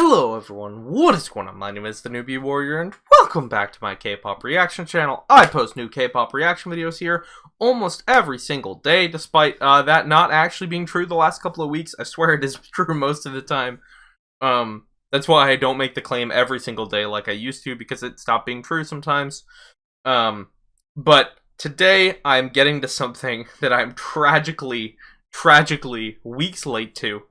Hello everyone, what is going on? My name is the Newbie Warrior and welcome back to my K-pop reaction channel. I post new K-pop reaction videos here almost every single day, despite that not actually being true the last couple of weeks. I swear it is true most of the time. That's why I don't make the claim every single day like I used to, because it stopped being true sometimes. But today I'm getting to something that I'm tragically weeks late to.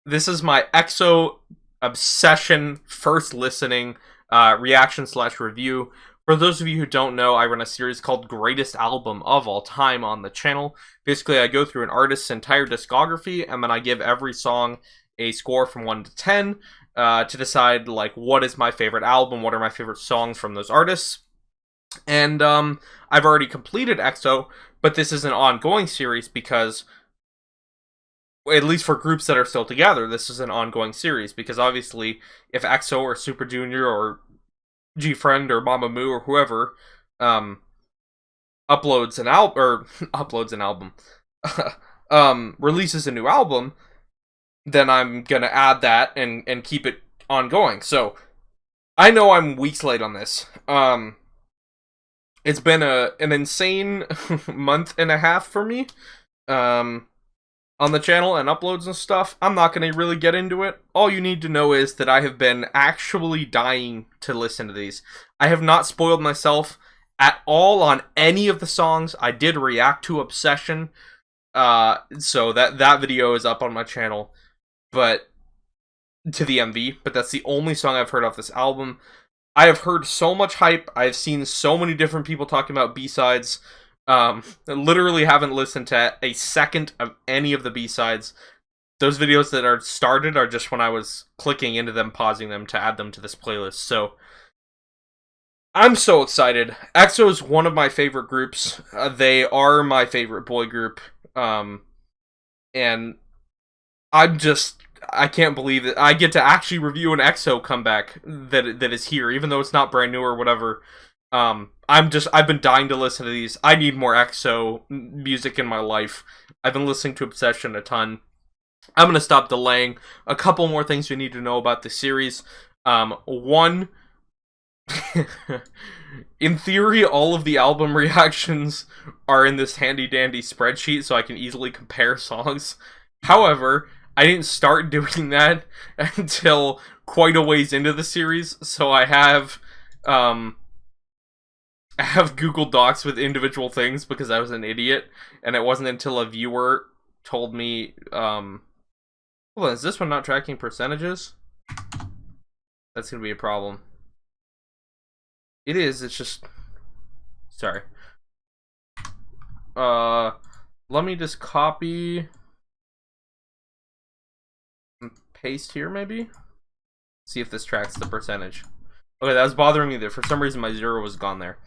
This is my EXO obsession first listening reaction / review. For those of you who don't know, I run a series called Greatest Album of All Time on the channel. Basically, I go through an artist's entire discography, and then I give every song a score from 1 to 10 to decide, like, what is my favorite album, what are my favorite songs from those artists. And I've already completed EXO, but this is an ongoing series because, at least for groups that are still together, this is an ongoing series, because obviously if EXO or Super Junior or G-Friend or Mamamoo or whoever uploads an album releases a new album, then I'm gonna add that and keep it ongoing. So I know I'm weeks late on this. It's been an insane month and a half for me on the channel and uploads and stuff. I'm not going to really get into it. All you need to know is that I have been actually dying to listen to these. I have not spoiled myself at all on any of the songs. I did react to Obsession, so that video is up on my channel, but to the MV, but that's the only song I've heard off this album. I have heard so much hype. I've seen so many different people talking about B-sides. I literally haven't listened to a second of any of the B-sides. Those videos that are started are just when I was clicking into them, pausing them to add them to this playlist. So I'm so excited. EXO is one of my favorite groups. They are my favorite boy group. And I can't believe that I get to actually review an EXO comeback that is here, even though it's not brand new or whatever. I've been dying to listen to these. I need more EXO music in my life. I've been listening to Obsession a ton. I'm gonna stop delaying. A couple more things you need to know about the series. One, in theory, all of the album reactions are in this handy dandy spreadsheet, so I can easily compare songs. However, I didn't start doing that until quite a ways into the series, so I have Google Docs with individual things because I was an idiot, and it wasn't until a viewer told me, hold on, is this one not tracking percentages? That's gonna be a problem. It is, it's just, sorry. Let me just copy and paste here, maybe? See if this tracks the percentage. Okay, that was bothering me there. For some reason, my 0 was gone there.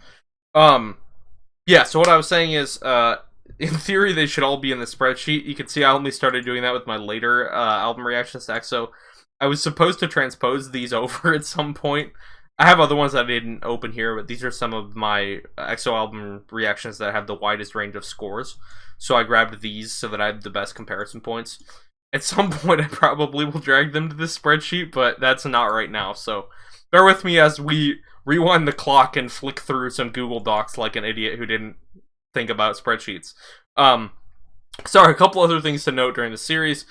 Yeah, so what I was saying is, in theory, they should all be in the spreadsheet. You can see I only started doing that with my later album reactions to EXO. I was supposed to transpose these over at some point. I have other ones that I didn't open here, but these are some of my EXO album reactions that have the widest range of scores. So I grabbed these so that I have the best comparison points. At some point, I probably will drag them to this spreadsheet, but that's not right now, so bear with me as we rewind the clock and flick through some Google Docs like an idiot who didn't think about spreadsheets. Sorry, a couple other things to note during the series.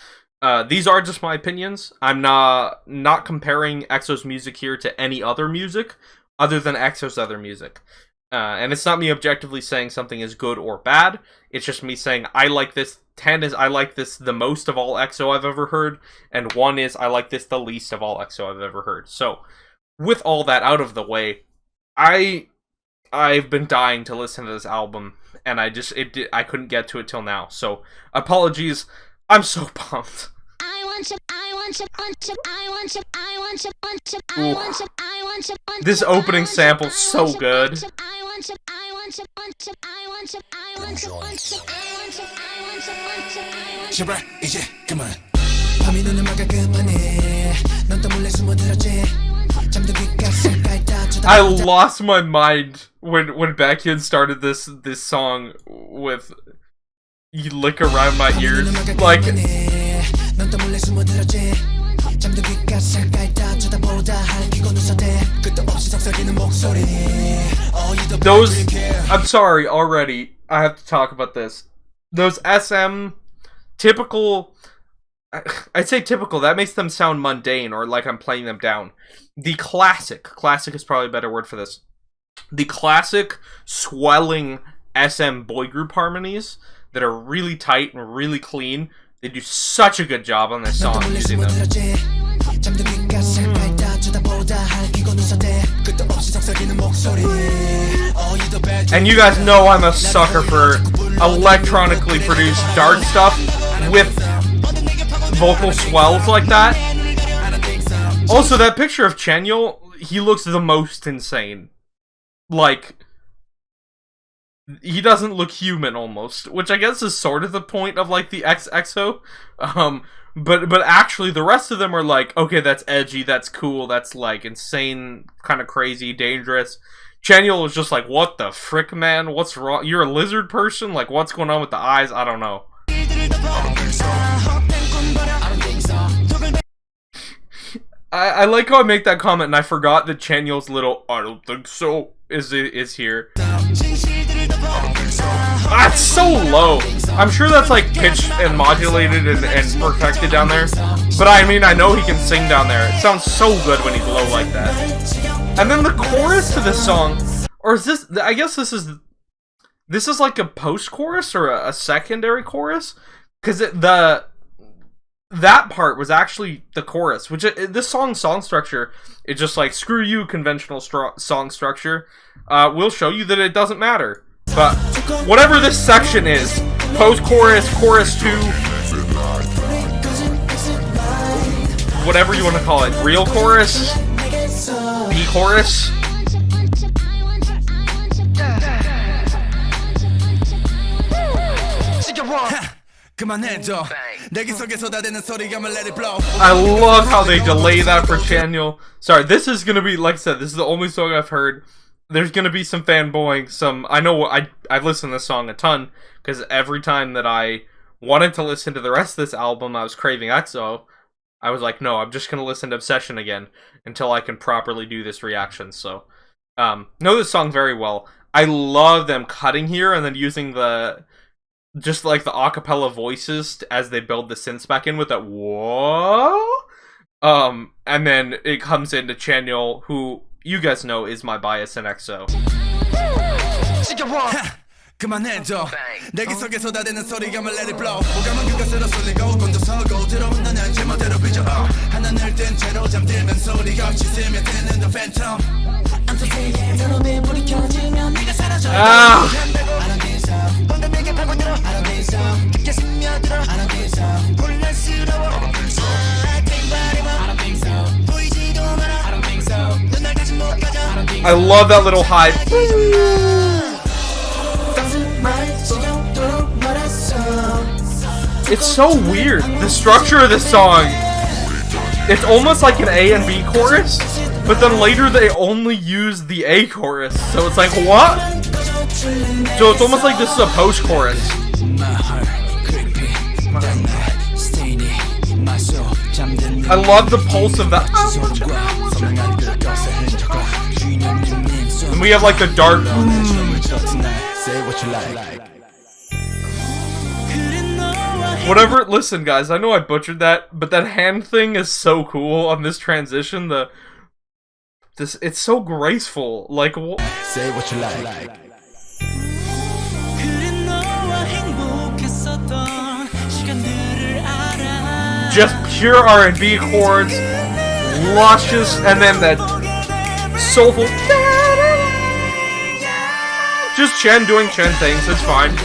These are just my opinions. I'm not comparing EXO's music here to any other music other than EXO's other music. And it's not me objectively saying something is good or bad. It's just me saying I like this. 10 is I like this the most of all EXO I've ever heard, and 1 is I like this the least of all EXO I've ever heard. So, with all that out of the way, I've been dying to listen to this album, and I couldn't get to it till now. So, apologies. I'm so pumped. This opening sample's so good. I lost my mind when Baekhyun started this song with "You lick around my ears," like Those, I'm sorry, already, I have to talk about this. Those SM, typical, I'd say typical, that makes them sound mundane, or like I'm playing them down. The classic is probably a better word for this. The classic, swelling SM boy group harmonies that are really tight and really clean. They do such a good job on this song using them. And you guys know I'm a sucker for electronically produced dark stuff with vocal swells like that. Also, that picture of Jekyll, he looks the most insane. Like, he doesn't look human almost, which I guess is sort of the point of like the EXO. But actually the rest of them are like, okay, that's edgy, that's cool, that's like insane, kind of crazy, dangerous. Jekyll was just like, what the frick, man? What's wrong? You're a lizard person? Like, what's going on with the eyes? I don't know. I like how I make that comment and I forgot that Jekyll's little "I don't think so" is here. That's so low. I'm sure that's like pitched and modulated and perfected down there. But I mean, I know he can sing down there. It sounds so good when he's low like that. And then the chorus to this song, or is this? I guess this is like a post-chorus or a secondary chorus, because that part was actually the chorus. Which this song structure is just like, screw you, conventional song structure. We'll show you that it doesn't matter. But whatever this section is, post-chorus, chorus 2, whatever you want to call it, real chorus, B-chorus. I love how they delay that for Jekyll. Sorry, this is gonna be, like I said, this is the only song I've heard. There's gonna be some fanboying, I know I've listened to this song a ton, because every time that I wanted to listen to the rest of this album, I was craving EXO. I was like, no, I'm just gonna listen to Obsession again, until I can properly do this reaction, so. Know this song very well. I love them cutting here, and then using just like the acapella voices as they build the synths back in with that whoa. And then it comes into Jekyll, who you guys know is my bias in EXO. I love that little high. It's so weird. The structure of this song, it's almost like an A and B chorus, but then later they only use the A chorus. So it's like, what? So it's almost like this is a post-chorus. I love the pulse of that. And we have like the dark. Whatever. Listen, guys, I know I butchered that, but that hand thing is so cool on this transition. It's so graceful. Like, say what you like. Just pure R&B chords, luscious, and then that soulful. Just Chen doing Chen things, it's fine.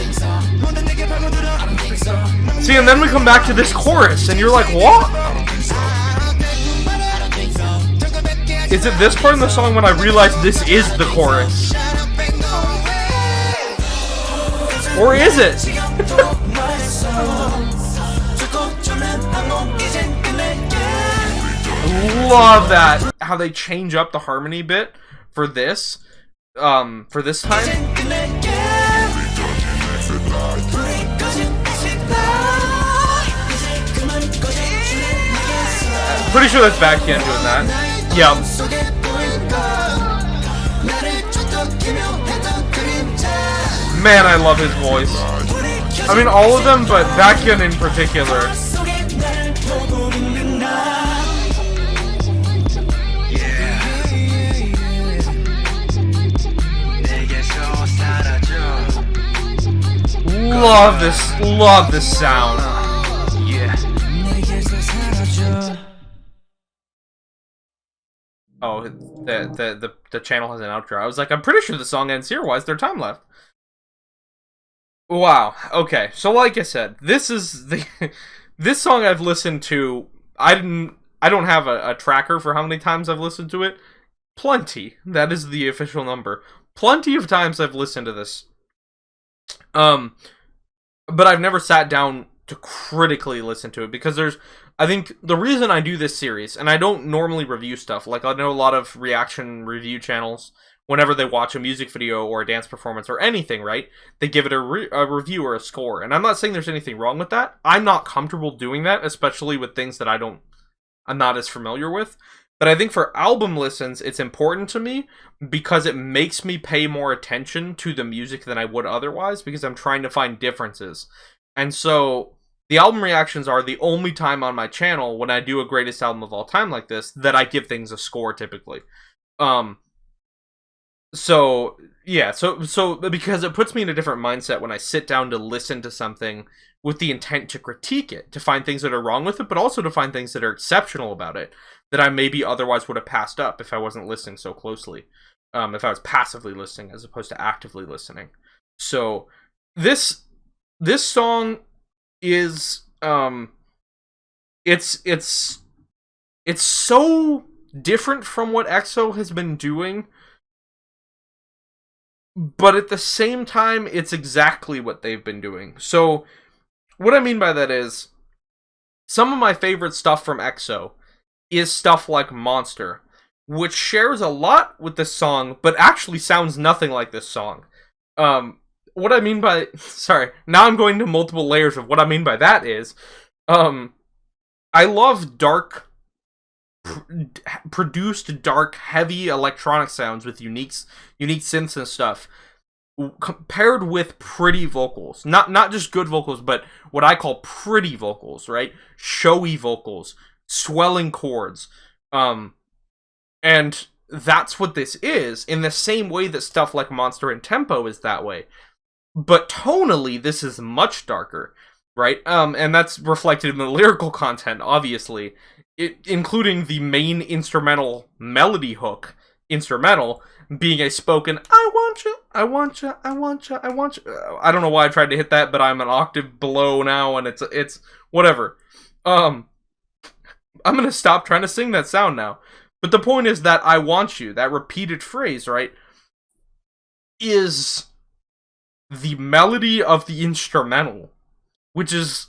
See, and then we come back to this chorus, and you're like, what? Is it this part in the song when I realize this is the chorus? Or is it? Love that, how they change up the harmony bit for this time. Pretty sure that's Baekhyun doing that. Yep. Man, I love his voice. I mean, all of them, but Baekhyun in particular. Love this sound. Oh, the channel has an outro. I was like, I'm pretty sure the song ends here. Why is there time left? Wow. Okay. So like I said, this is the this song I've listened to. I don't have a tracker for how many times I've listened to it. Plenty. That is the official number. Plenty of times I've listened to this. But I've never sat down to critically listen to it because I think the reason I do this series, and I don't normally review stuff, like I know a lot of reaction review channels, whenever they watch a music video or a dance performance or anything, right, they give it a review or a score, and I'm not saying there's anything wrong with that. I'm not comfortable doing that, especially with things that I'm not as familiar with. But I think for album listens, it's important to me because it makes me pay more attention to the music than I would otherwise because I'm trying to find differences. And so the album reactions are the only time on my channel when I do a greatest album of all time like this that I give things a score typically. So yeah, so because it puts me in a different mindset when I sit down to listen to something with the intent to critique it, to find things that are wrong with it, but also to find things that are exceptional about it that I maybe otherwise would have passed up if I wasn't listening so closely. If I was passively listening as opposed to actively listening. So this song is it's so different from what EXO has been doing, but at the same time it's exactly what they've been doing. So what I mean by that is some of my favorite stuff from EXO is stuff like Monster, which shares a lot with this song, but actually sounds nothing like this song. What I mean by... Sorry, now I'm going to multiple layers of what I mean by that is... I love dark... produced dark, heavy electronic sounds with unique synths and stuff, paired with pretty vocals. Not just good vocals, but what I call pretty vocals, right? Showy vocals, swelling chords. And that's what this is, in the same way that stuff like Monster and Tempo is that way. But tonally, this is much darker, right? And that's reflected in the lyrical content, obviously. Including the main instrumental melody hook instrumental being a spoken I want you, I want you, I want you, I want you. I don't know why I tried to hit that, but I'm an octave below now and it's whatever. I'm gonna stop trying to sing that sound now. But the point is that I want you, that repeated phrase, right, is the melody of the instrumental, which is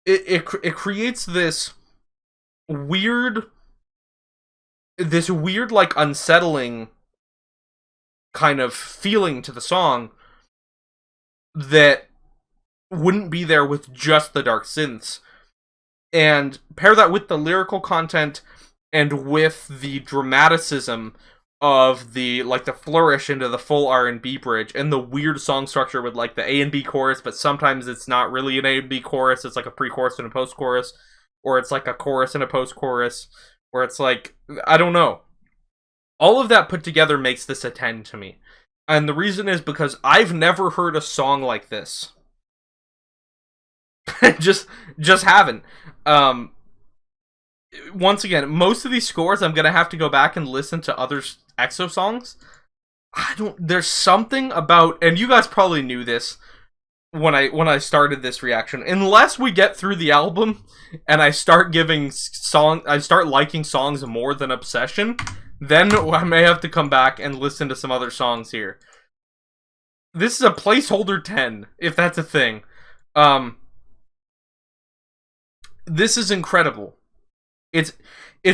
it creates this weird like unsettling kind of feeling to the song that wouldn't be there with just the dark synths. And pair that with the lyrical content and with the dramaticism of the flourish into the full R&B bridge and the weird song structure with like the A and B chorus, but sometimes it's not really an A and B chorus, it's like a pre-chorus and a post-chorus. Or it's like a chorus and a post-chorus, or it's like, I don't know. All of that put together makes this a 10 to me. And the reason is because I've never heard a song like this. just haven't. Once again, most of these scores, I'm gonna have to go back and listen to other EXO songs. There's something about, and you guys probably knew this, when I started this reaction, unless we get through the album and I start liking songs more than Obsession, then I may have to come back and listen to some other songs here. This is a placeholder 10, if that's a thing. This is incredible. It's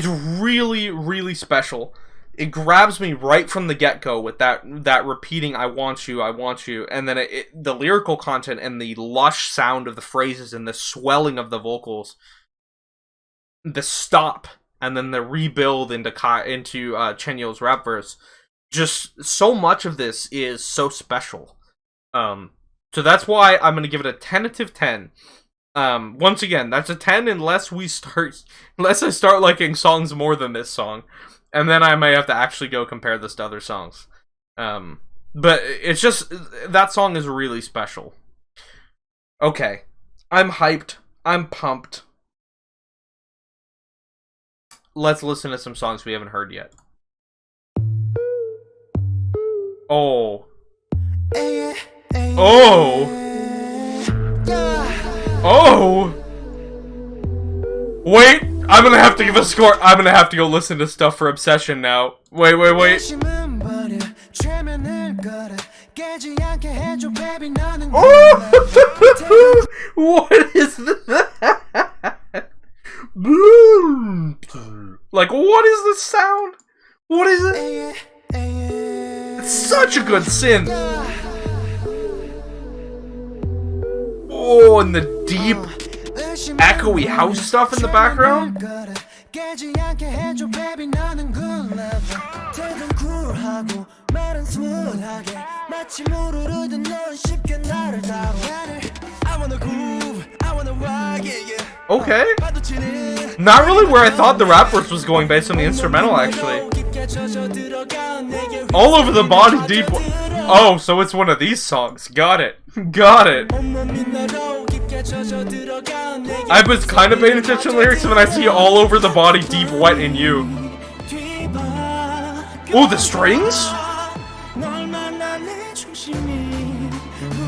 really, really special. It grabs me right from the get-go with that repeating I want you, and then the lyrical content and the lush sound of the phrases and the swelling of the vocals. the stop and then the rebuild into Chenyo's rap verse. Just so much of this is so special. So that's why I'm gonna give it a tentative 10. Once again, that's a 10 unless I start liking songs more than this song, and then I may have to actually go compare this to other songs. But it's just, that song is really special. Okay, I'm hyped. I'm pumped. Let's listen to some songs we haven't heard yet. Oh. Oh. Oh. Wait, I'm gonna have to give a score. I'm gonna have to go listen to stuff for Obsession now. Wait. Oh! What is that? Like, what is this sound? What is it? It's such a good synth. Oh, and the deep, echoey house stuff in the background. Okay. Not really where I thought the rap verse was going based on the instrumental, actually. All over the body deep. Oh, so it's one of these songs. Got it. Got it. I was kind of paying attention to the lyrics when I see all over the body deep wet in you. Oh, the strings?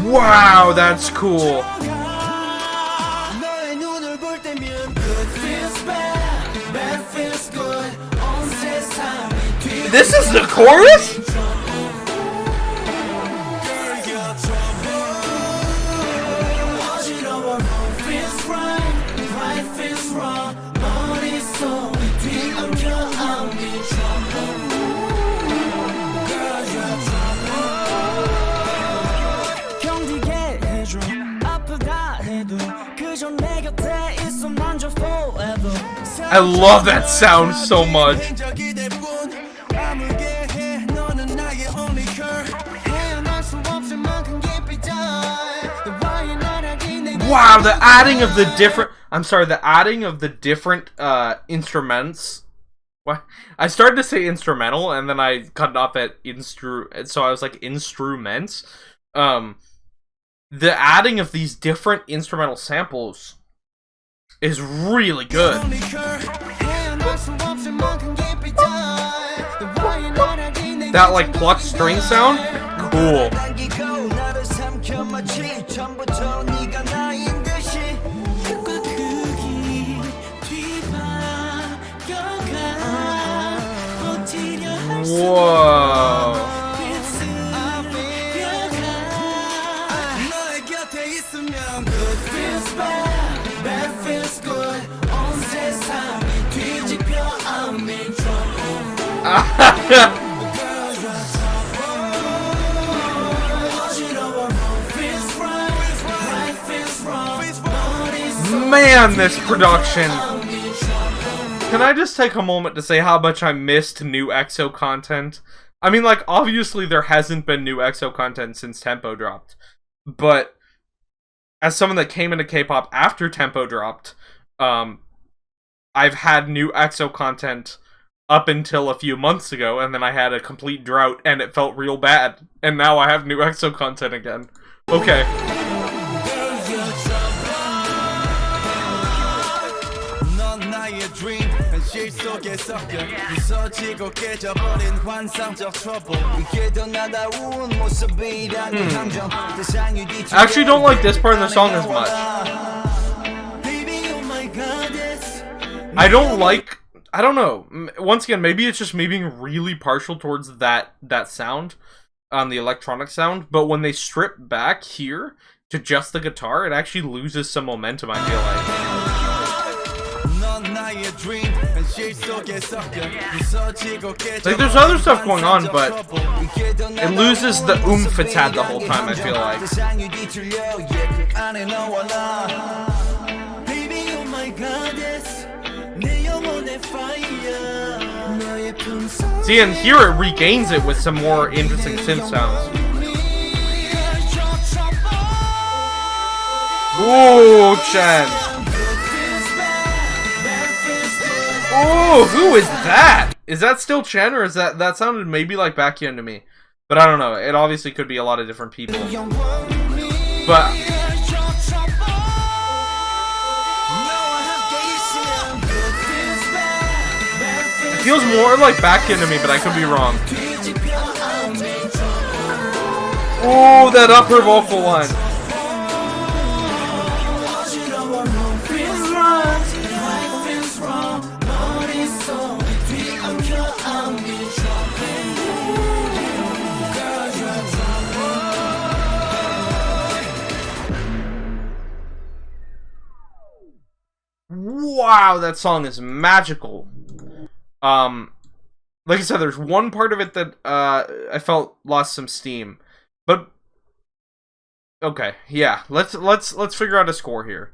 Wow, that's cool. This is the chorus? I love that sound so much. Wow, the adding of the different... the adding of the different instruments. What? I started to say instrumental, and then I cut it off at so I was like, instruments. The adding of these different instrumental samples is really good. That, like, plucked string sound? Cool. Whoa. Man, this production. Can I just take a moment to say how much I missed new EXO content? I mean, like, obviously there hasn't been new EXO content since Tempo dropped. But as someone that came into K-pop after Tempo dropped, I've had new EXO content up until a few months ago, and then I had a complete drought, and it felt real bad. And now I have new EXO content again. Okay. Actually don't like this part of the song as much. I don't know. Once again, maybe it's just me being really partial towards that sound, the electronic sound, but when they strip back here to just the guitar, it actually loses some momentum, I feel like. Like, there's other stuff going on, but it loses the oomph it's had the whole time, I feel like. See, and here it regains it with some more interesting synth sounds. Ooh, Chen. Ooh, who is that? Is that still Chen, or is that sounded maybe like Baekhyun to me? But I don't know. It obviously could be a lot of different people. But it feels more like Baekhyun to me, but I could be wrong. Ooh, that upper vocal line. Wow, that song is magical. Like I said, there's one part of it that I felt lost some steam, but okay, yeah. Let's figure out a score here.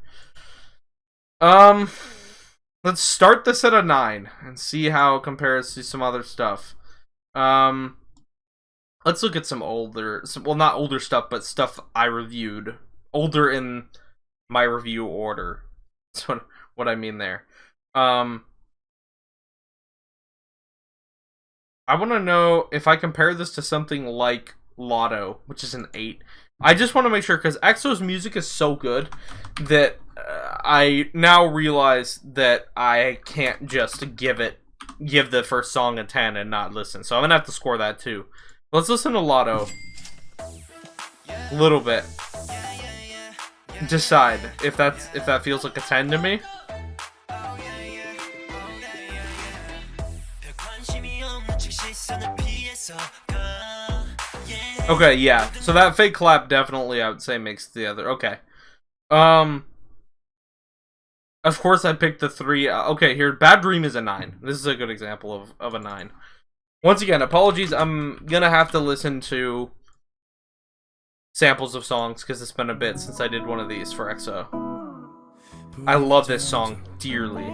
Let's start this at a 9 and see how it compares to some other stuff. Let's look at some older, well, not older stuff, but stuff I reviewed. Older in my review order. That's what I mean there. I want to know if I compare this to something like Lotto, which is an 8. I just want to make sure, because EXO's music is so good that I now realize that I can't just give the first song a 10 and not listen. So I'm gonna have to score that too. Let's listen to Lotto a little bit. Decide if that feels like a 10 to me. Okay, yeah. So that fake clap definitely, I would say, makes the other. Okay. Of course I picked the 3. Okay, here, Bad Dream is a 9. This is a good example of a 9. Once again, apologies. I'm gonna have to listen to samples of songs because it's been a bit since I did one of these for EXO. I love this song dearly.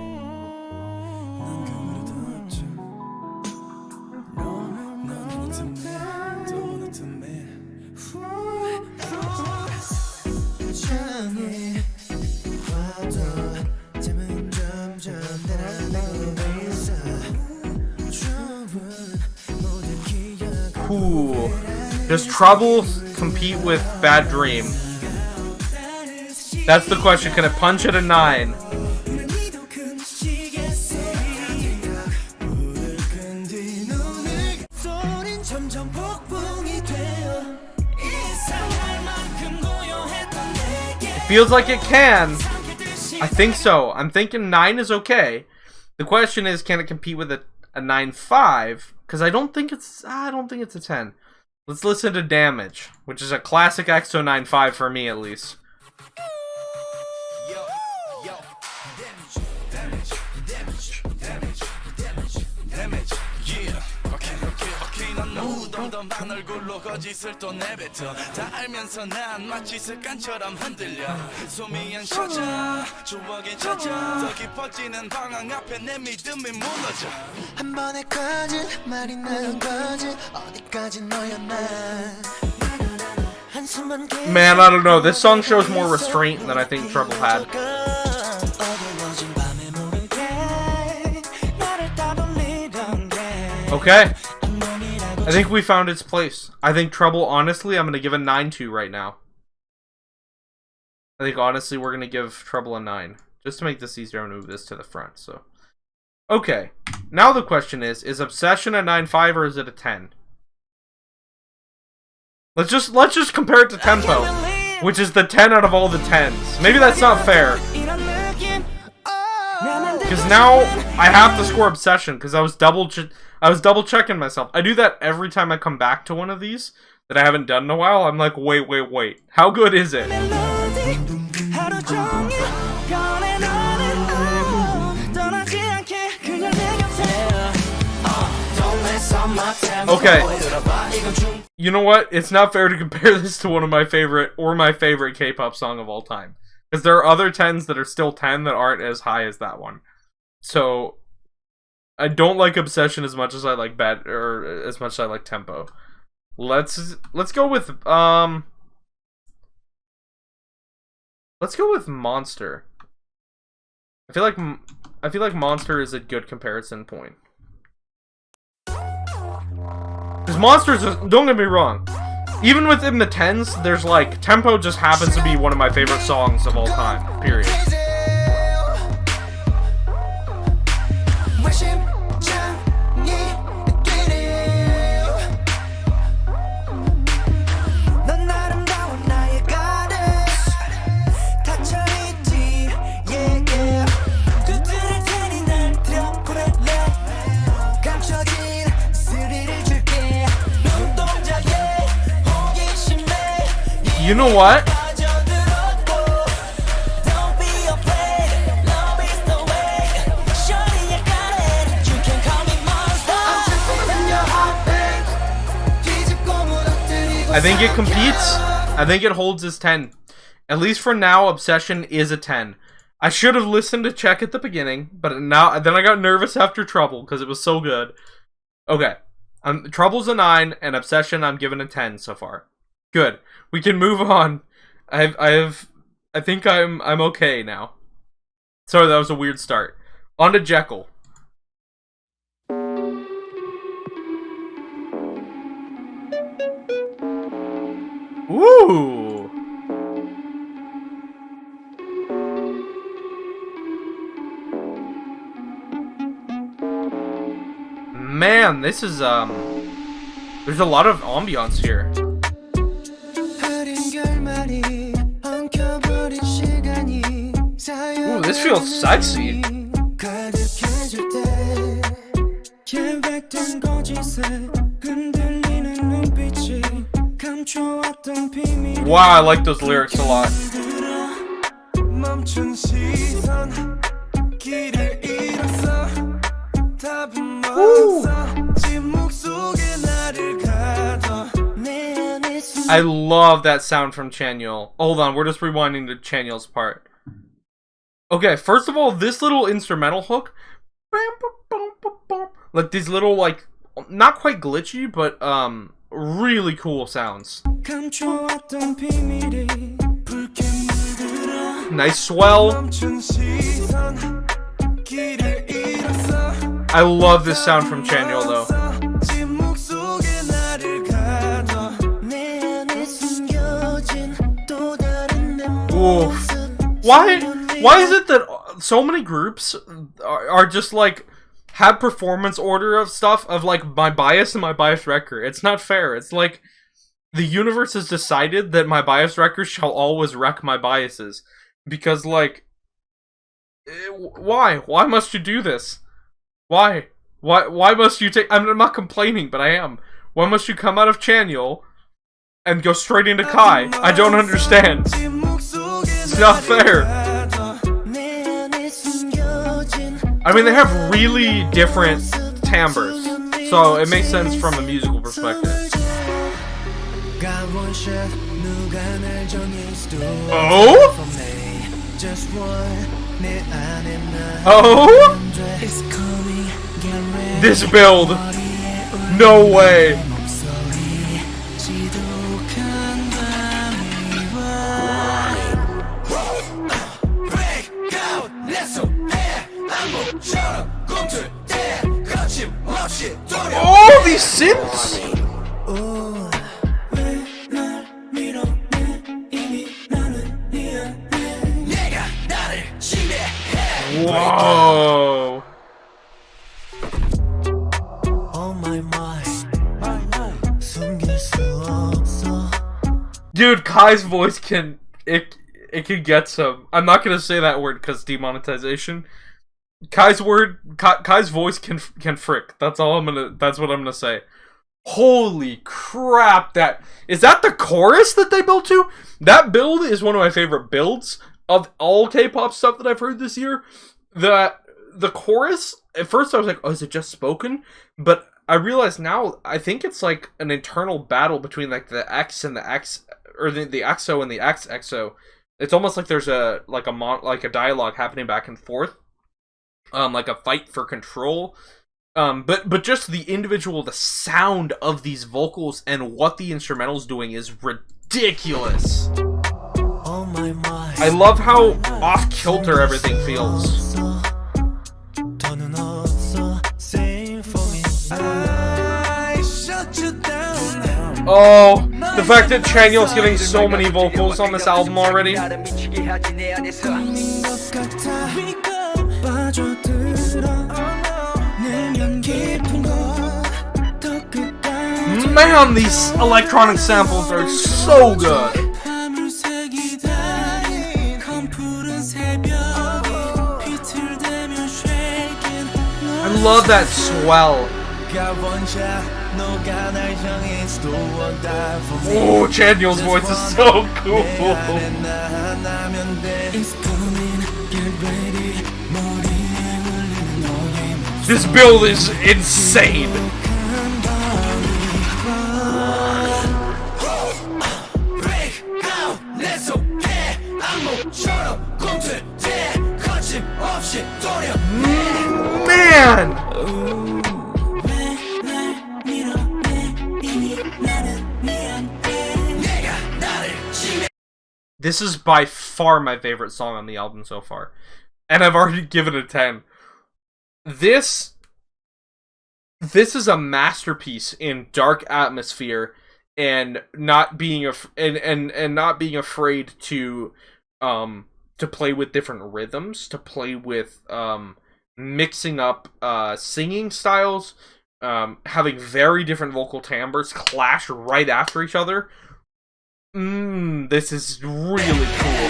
Ooh. Does Trouble compete with Bad Dream? That's the question. Can it punch at a 9? It feels like it can. I think so. I'm thinking 9 is okay. The question is, can it compete with a 9.5? Because I don't think it's a 10. Let's listen to Damage, which is a classic EXO 9.5 for me at least. Man, I don't know. This song shows more restraint than I think Trouble had. Okay. I think we found its place. I think Trouble, honestly, I'm going to give a 9 to right now. I think, honestly, we're going to give Trouble a 9. Just to make this easier, I'm going to move this to the front, so. Okay. Now the question is Obsession a 9.5 or is it a 10? Let's just compare it to Tempo, which is the 10 out of all the 10s. Maybe that's not fair. Because now I have to score Obsession, because I was double checking myself. I do that every time I come back to one of these that I haven't done in a while. I'm like, wait. How good is it? Okay. You know what? It's not fair to compare this to one of my favorite K-pop song of all time. Because there are other 10s that are still 10 that aren't as high as that one. So, I don't like Obsession as much as I like as much as I like Tempo. Let's go with let's go with Monster. I feel like Monster is a good comparison point. Because Monsters, don't get me wrong, even within the 10s, there's like, Tempo just happens to be one of my favorite songs of all time, period. You know what? I think it competes. I think it holds as 10. At least for now, Obsession is a 10. I should have listened to Check at the beginning, but then I got nervous after Trouble because it was so good. Okay. Trouble's a 9, and Obsession I'm giving a 10 so far. Good. We can move on. I think I'm okay now. Sorry, that was a weird start. On to Jekyll. Ooh. Man, this is there's a lot of ambiance here. Ooh, this feels sexy. Wow, I like those lyrics a lot. Ooh. I love that sound from Chanyeol. Hold on, we're just rewinding to Chanyeol's part. Okay, first of all, this little instrumental hook, like these little, like, not quite glitchy, but really cool sounds. Nice swell. I love this sound from Chanyeol though. Oof. Why is it that so many groups are just like have performance order of stuff of like my bias and my bias wrecker? It's not fair. It's like the universe has decided that my bias wrecker shall always wreck my biases because like why must you do this? Why must you take? I'm not complaining, but I am. Why must you come out of Chanyeol and go straight into Kai? I don't understand. It's not fair. I mean, they have really different timbres, so it makes sense from a musical perspective. Oh? Oh? This build. No way. Oh, these synths! Whoa! Dude, Kai's voice can can get some. I'm not gonna say that word because demonetization. Kai's voice can frick. That's what I'm gonna say. Holy crap, that the chorus that they built to? That build is one of my favorite builds of all K-pop stuff that I've heard this year. The chorus, at first I was like, oh, is it just spoken? But I realize now, I think it's like an internal battle between like the X and the X, or the EXO and the EXO. It's almost like there's a dialogue happening back and forth. Like a fight for control. But just the sound of these vocals and what the instrumental's doing is ridiculous. I love how off-kilter everything feels. Oh, the fact that Chanyeol's getting so many vocals on this album already. Man, these electronic samples are so good. I love that swell. Oh, Chanyeol's voice is so cool. This build is insane. Man! This is by far my favorite song on the album so far. And I've already given it a 10. This is a masterpiece in dark atmosphere and not being not being afraid to play with different rhythms, to play with mixing up singing styles, having very different vocal timbres clash right after each other. This is really cool.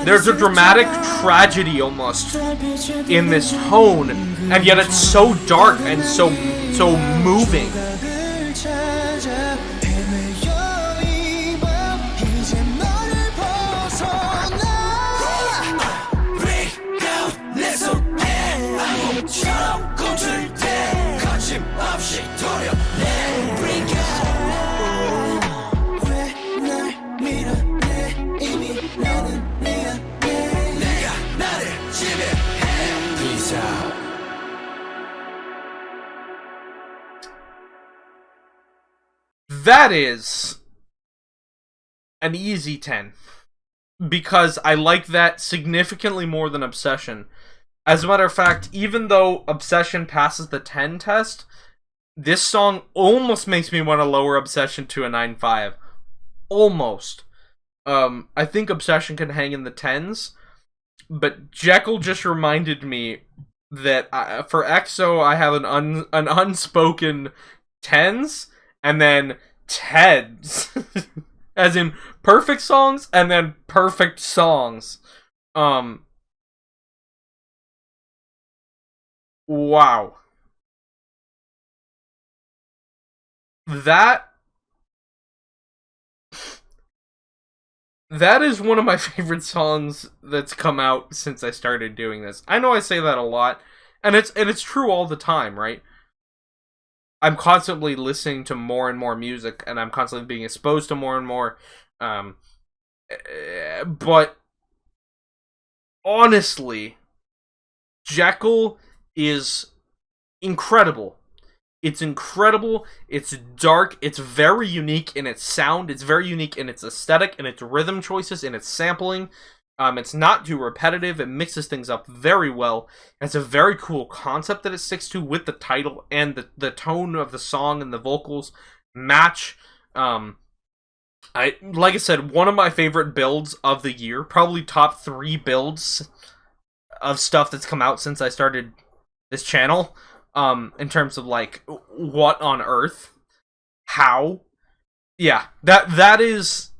There's a dramatic tragedy almost in this tone, and yet it's so dark and so moving. That is an easy 10. Because I like that significantly more than Obsession. As a matter of fact, even though Obsession passes the 10 test, this song almost makes me want to lower Obsession to a 9.5. Almost. I think Obsession can hang in the 10s, but Jekyll just reminded me that for EXO, I have an unspoken 10s, and then 10s. As in perfect songs, and then perfect songs. Wow. That is one of my favorite songs that's come out since I started doing this. I know I say that a lot, and it's true all the time, right? I'm constantly listening to more and more music, and I'm constantly being exposed to more and more. But honestly, Jekyll is incredible. It's incredible, it's dark, it's very unique in its sound, it's very unique in its aesthetic, and its rhythm choices, and its sampling. It's not too repetitive, it mixes things up very well. It's a very cool concept that it sticks to with the title, and the tone of the song and the vocals match. Like I said, one of my favorite builds of the year, probably top 3 builds of stuff that's come out since I started this channel. In terms of like what on earth, how, yeah, that is.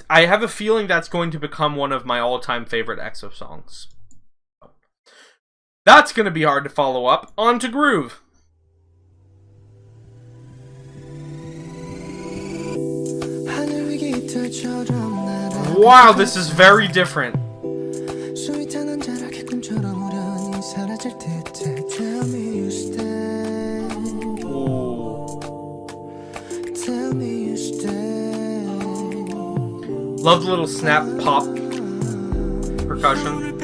I have a feeling that's going to become one of my all-time favorite EXO songs. That's gonna be hard to follow up. On to Groove. Wow, this is very different. Love the little snap pop. percussion.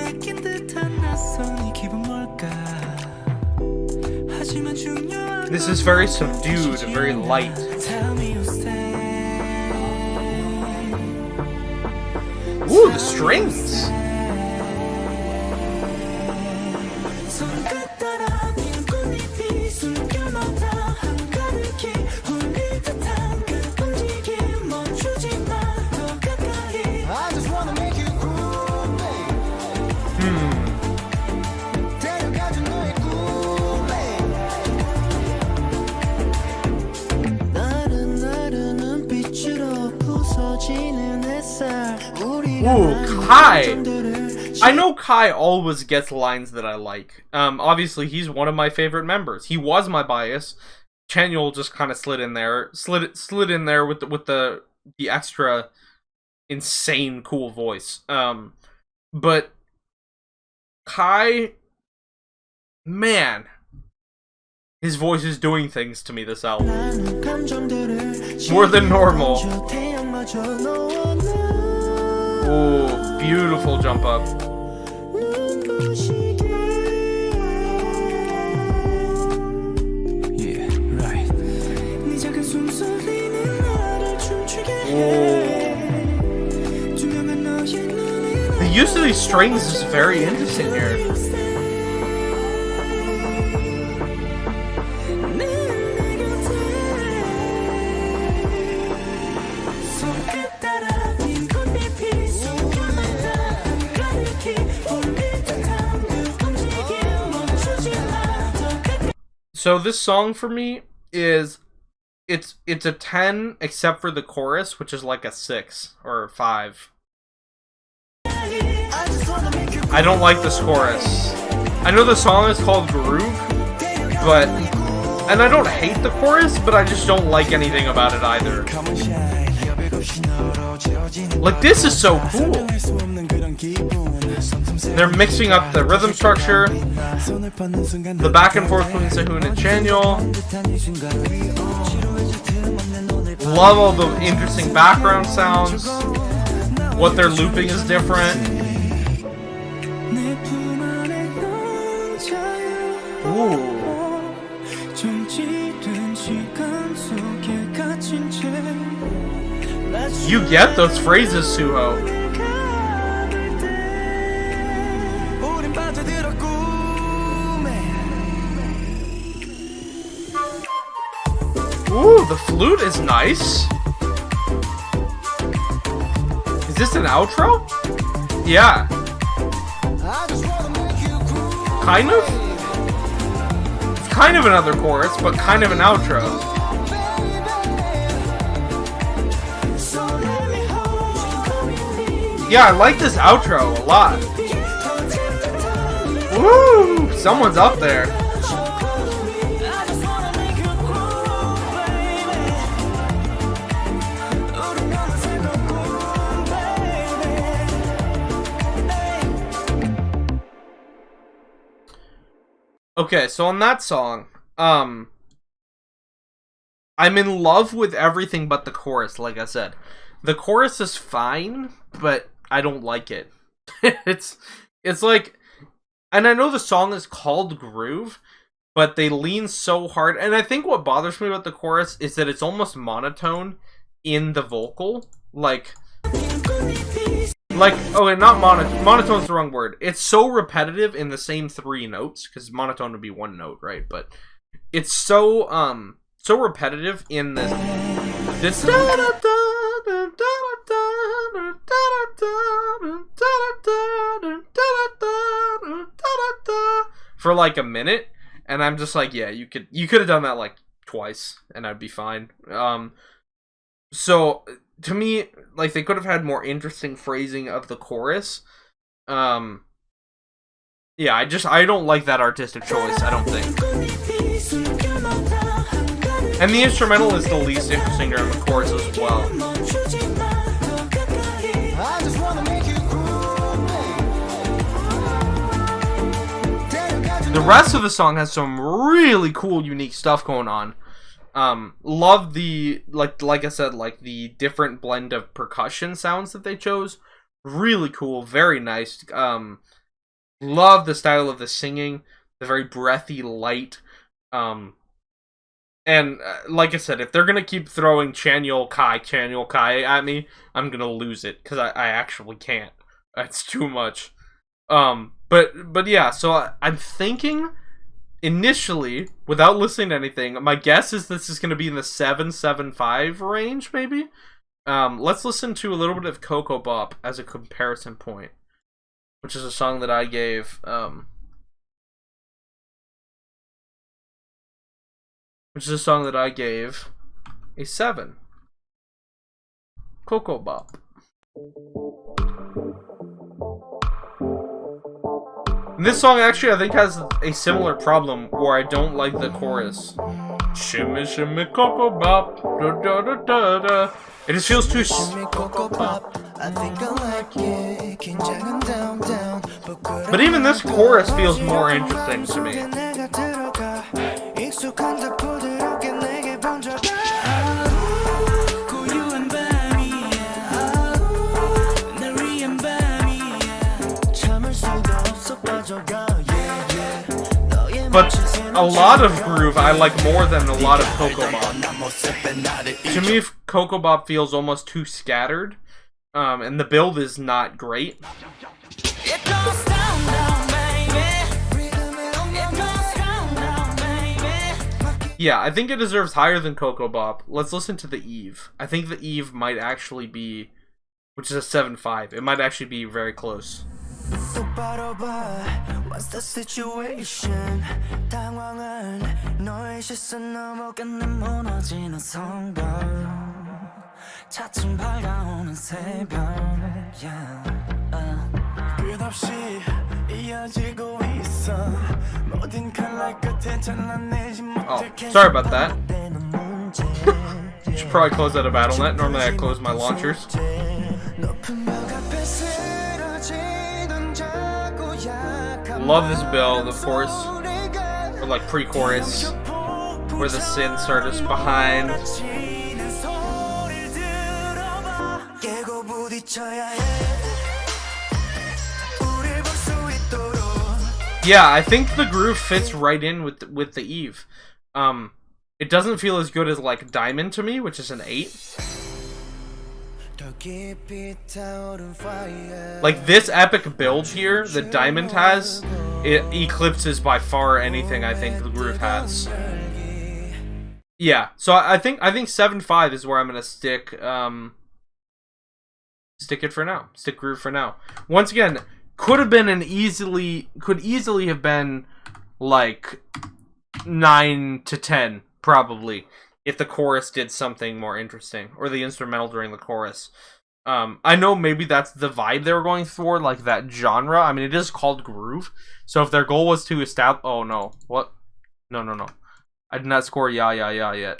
This is very subdued, very light. Ooh, the strings! Ooh, Kai! I know Kai always gets lines that I like. Obviously, he's one of my favorite members. He was my bias. Chanyeol just kind of slid in there with the extra insane cool voice. But Kai, man, his voice is doing things to me this album. More than normal. Ooh, beautiful jump up. Yeah, right. Ooh. The use of these strings is very interesting here. So this song for me is it's a 10 except for the chorus, which is like a 6 or a 5. I don't like this chorus. I know the song is called Groove, and I don't hate the chorus, but I just don't like anything about it either. Like, this is so cool. They're mixing up the rhythm structure, the back and forth between Sehun and Chanyeol. Love all the interesting background sounds. What they're looping is different. Ooh. You get those phrases, Suho. Ooh, the flute is nice. Is this an outro? Yeah. Kind of? It's kind of another chorus, but kind of an outro. Yeah, I like this outro a lot. Woo! Someone's up there. Okay, so on that song, I'm in love with everything but the chorus, like I said. The chorus is fine, but I don't like it. It's like, and I know the song is called Groove, but they lean so hard, and I think what bothers me about the chorus is that it's almost monotone in the vocal. Like, okay, not monotone. Monotone's the wrong word. It's so repetitive in the same 3 notes, because monotone would be 1 note, right? But it's so repetitive in this for like a minute, and I'm just like, yeah, you could have done that like twice, and I'd be fine. So to me, like, they could have had more interesting phrasing of the chorus. Yeah, I don't like that artistic choice, I don't think. And the instrumental is the least interesting during the chorus as well. The rest of the song has some really cool, unique stuff going on. Love the, like I said, like the different blend of percussion sounds that they chose. Really cool, very nice. Love the style of the singing, the very breathy, light. And like I said, if they're gonna keep throwing Chanyeol Kai at me, I'm gonna lose it because I actually can't. It's too much. But yeah. So I'm thinking initially, without listening to anything, my guess is this is gonna be in the 7-7-5 range, maybe. Let's listen to a little bit of Coco Bop as a comparison point, which is a song that I gave. Which is a song that I gave a 7. Coco Bop. And this song actually, I think, has a similar problem where I don't like the chorus. Shimmy, shimmy, Coco Bop. Da, da, da, da, da. It just feels too. But even this chorus feels more interesting to me. But a lot of groove I like more than a lot of Coco Bop. To me, Coco Bop feels almost too scattered, and the build is not great. Yeah, I think it deserves higher than Coco Bop. Let's listen to the Eve. I think the Eve might actually be, which is a 7-5. It might actually be very close. What's the situation? Oh, sorry about that. Should probably close out a BattleNet. Normally I close my launchers. Love this build, of course. Or like pre-chorus, where the synths are just behind. Yeah, I think the groove fits right in with the Eve. It doesn't feel as good as like Diamond to me, which is an 8. Like this epic build here that Diamond has, it eclipses by far anything I think the groove has. Yeah, so I think 7-5 is where I'm gonna stick it for now. Stick groove for now. Once again, could easily have been like 9 to 10 probably, if the chorus did something more interesting, or the instrumental during the chorus. I know maybe that's the vibe they were going for, like that genre. I mean, it is called groove, so if their goal was to establish... Oh, no. What? No. I did not score yeah yet.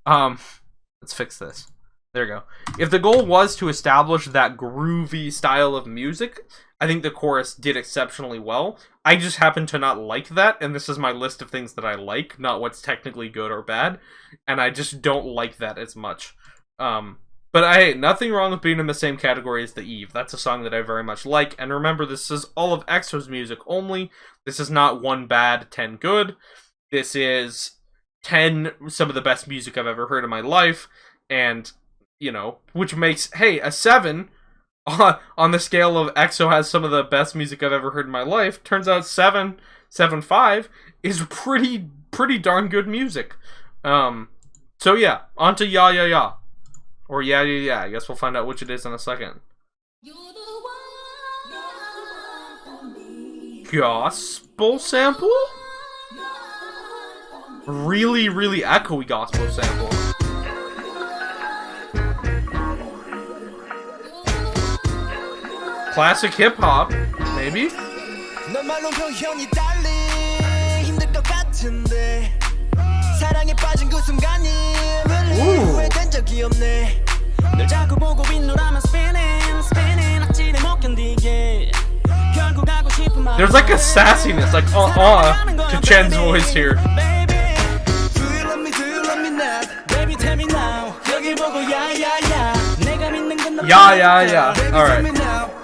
Let's fix this. There you go. If the goal was to establish that groovy style of music, I think the chorus did exceptionally well. I just happen to not like that, and this is my list of things that I like, not what's technically good or bad, and I just don't like that as much. But hey, nothing wrong with being in the same category as the Eve. That's a song that I very much like, and remember, this is all of EXO's music only. This is not 1 bad, 10 good. This is 10 some of the best music I've ever heard in my life, and, you know, which makes, hey, a 7... on the scale of EXO has some of the best music I've ever heard in my life. Turns out 7-5 is pretty darn good music. So yeah, on to Ya Ya Ya. Or Yeah Yeah Yeah. I guess we'll find out which it is in a second. Gospel sample? Really echoey gospel sample. Classic hip-hop, maybe? Ooh. There's like a sassiness, like to Chen's voice here. Yeah. Alright.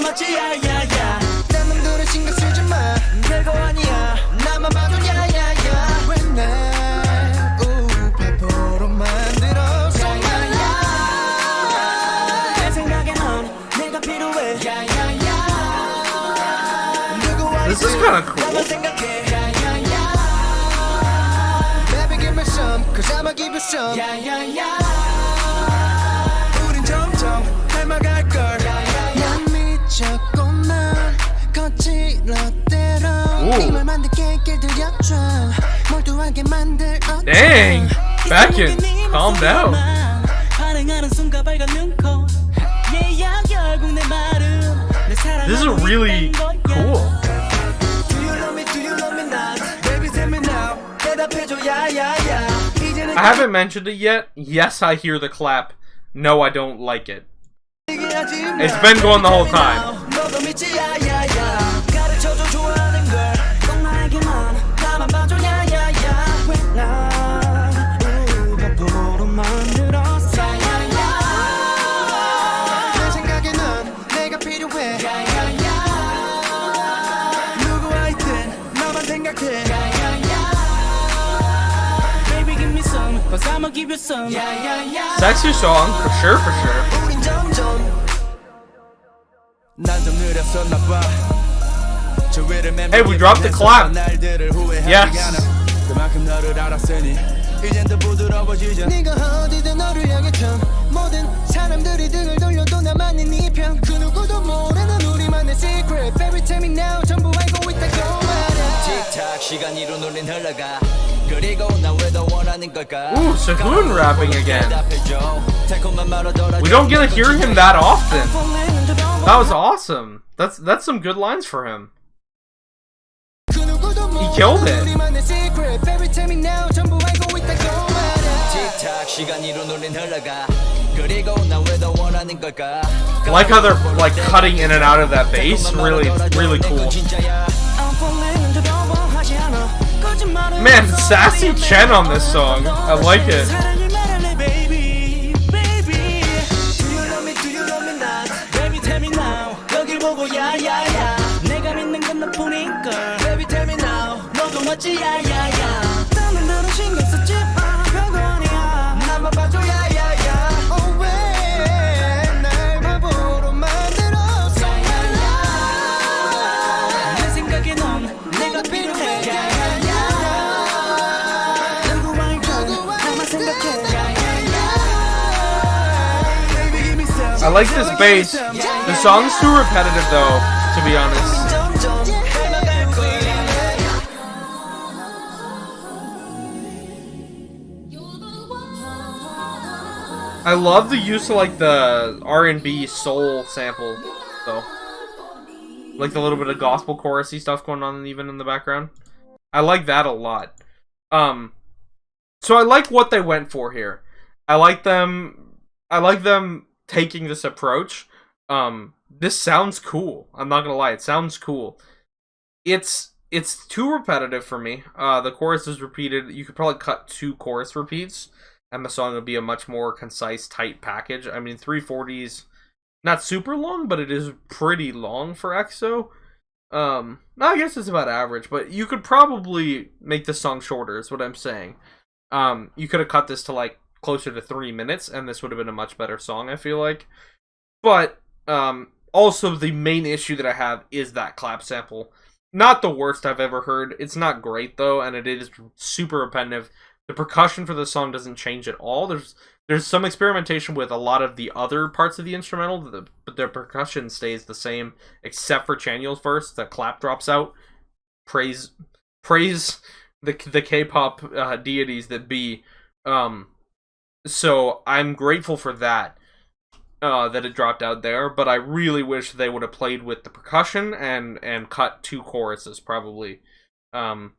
맞지 야야야 딴 놈들은 신경 쓰지 마 별거 아니야 나만 봐도 야야야 왜날 우파포로 만들었어 야야야 내 생각에 넌 내가 필요해 야야야 This is kind of cool. Baby give me some cause I'ma give you some 우린 점점 닮아갈걸 난 미쳤구만 거칠었대로 이걸 만들게 길들여줘 몰두하게 만들었죠 Dang! Backend, calm down. 반응하는 순간 빨간 눈코 얘야 결국 내 말은 내 사랑을 This is really cool. Do you love me not? Baby tell me now 대답해줘 야야야 I haven't mentioned it yet. Yes, I hear the clap. No, I don't like it. It's been going the whole time. 너도 믿지 야야야 가르쳐줘 좋아하는 걸 꼭 나에게만 나만 봐줘 야야야 왜날 우가포로 만들었어 야야야 내 생각에 넌 내가 필요해 야야야 누구와 있든 나만 생각해 야야야 Baby give me some cause I'ma give you some 야야야 Sexy song, for sure, for sure. 우린 점점 난 좀 느렸었나 봐 Hey, we dropped the clap. Yes. 그만큼 너를 알았으니 이젠 더 부드러워지자 네가 어디든 너를 향해 참 모든 사람들이 등을 돌려도 나만이 네 편 그 누구도 모르는 우리만의 secret Baby tell me now 전부 알고 있다고 말야 틱탁 시간 이로 놀린 흘러가 그리고 나 왜 더 원하는 걸까 Ooh, Sehun rapping again. We don't get to hear him that often. That was awesome. That's some good lines for him. He killed it. I like how they're like cutting in and out of that bass. Really, really cool. Man, sassy Chen on this song. I like it. I like this bass. The song's too repetitive though, to be honest. I love the use of like the R&B soul sample though. Like the little bit of gospel chorusy stuff going on even in the background. I like that a lot. So I like what they went for here. I like them taking this approach. This sounds cool. I'm not gonna lie, it sounds cool. It's too repetitive for me. The chorus is repeated. You could probably cut 2 chorus repeats, and the song would be a much more concise, tight package. I mean, 340's not super long, but it is pretty long for EXO. I guess it's about average, but you could probably make this song shorter, is what I'm saying. You could have cut this to like closer to 3 minutes, and this would have been a much better song, I feel like. But also the main issue that I have is that clap sample. Not the worst I've ever heard. It's not great though, and it is super repetitive. The percussion for the song doesn't change at all. There's some experimentation with a lot of the other parts of the instrumental, but the percussion stays the same, except for Chanyeol's verse. The clap drops out. Praise the K-pop deities that be. So I'm grateful for that it dropped out there, but I really wish they would have played with the percussion and cut 2 choruses probably. So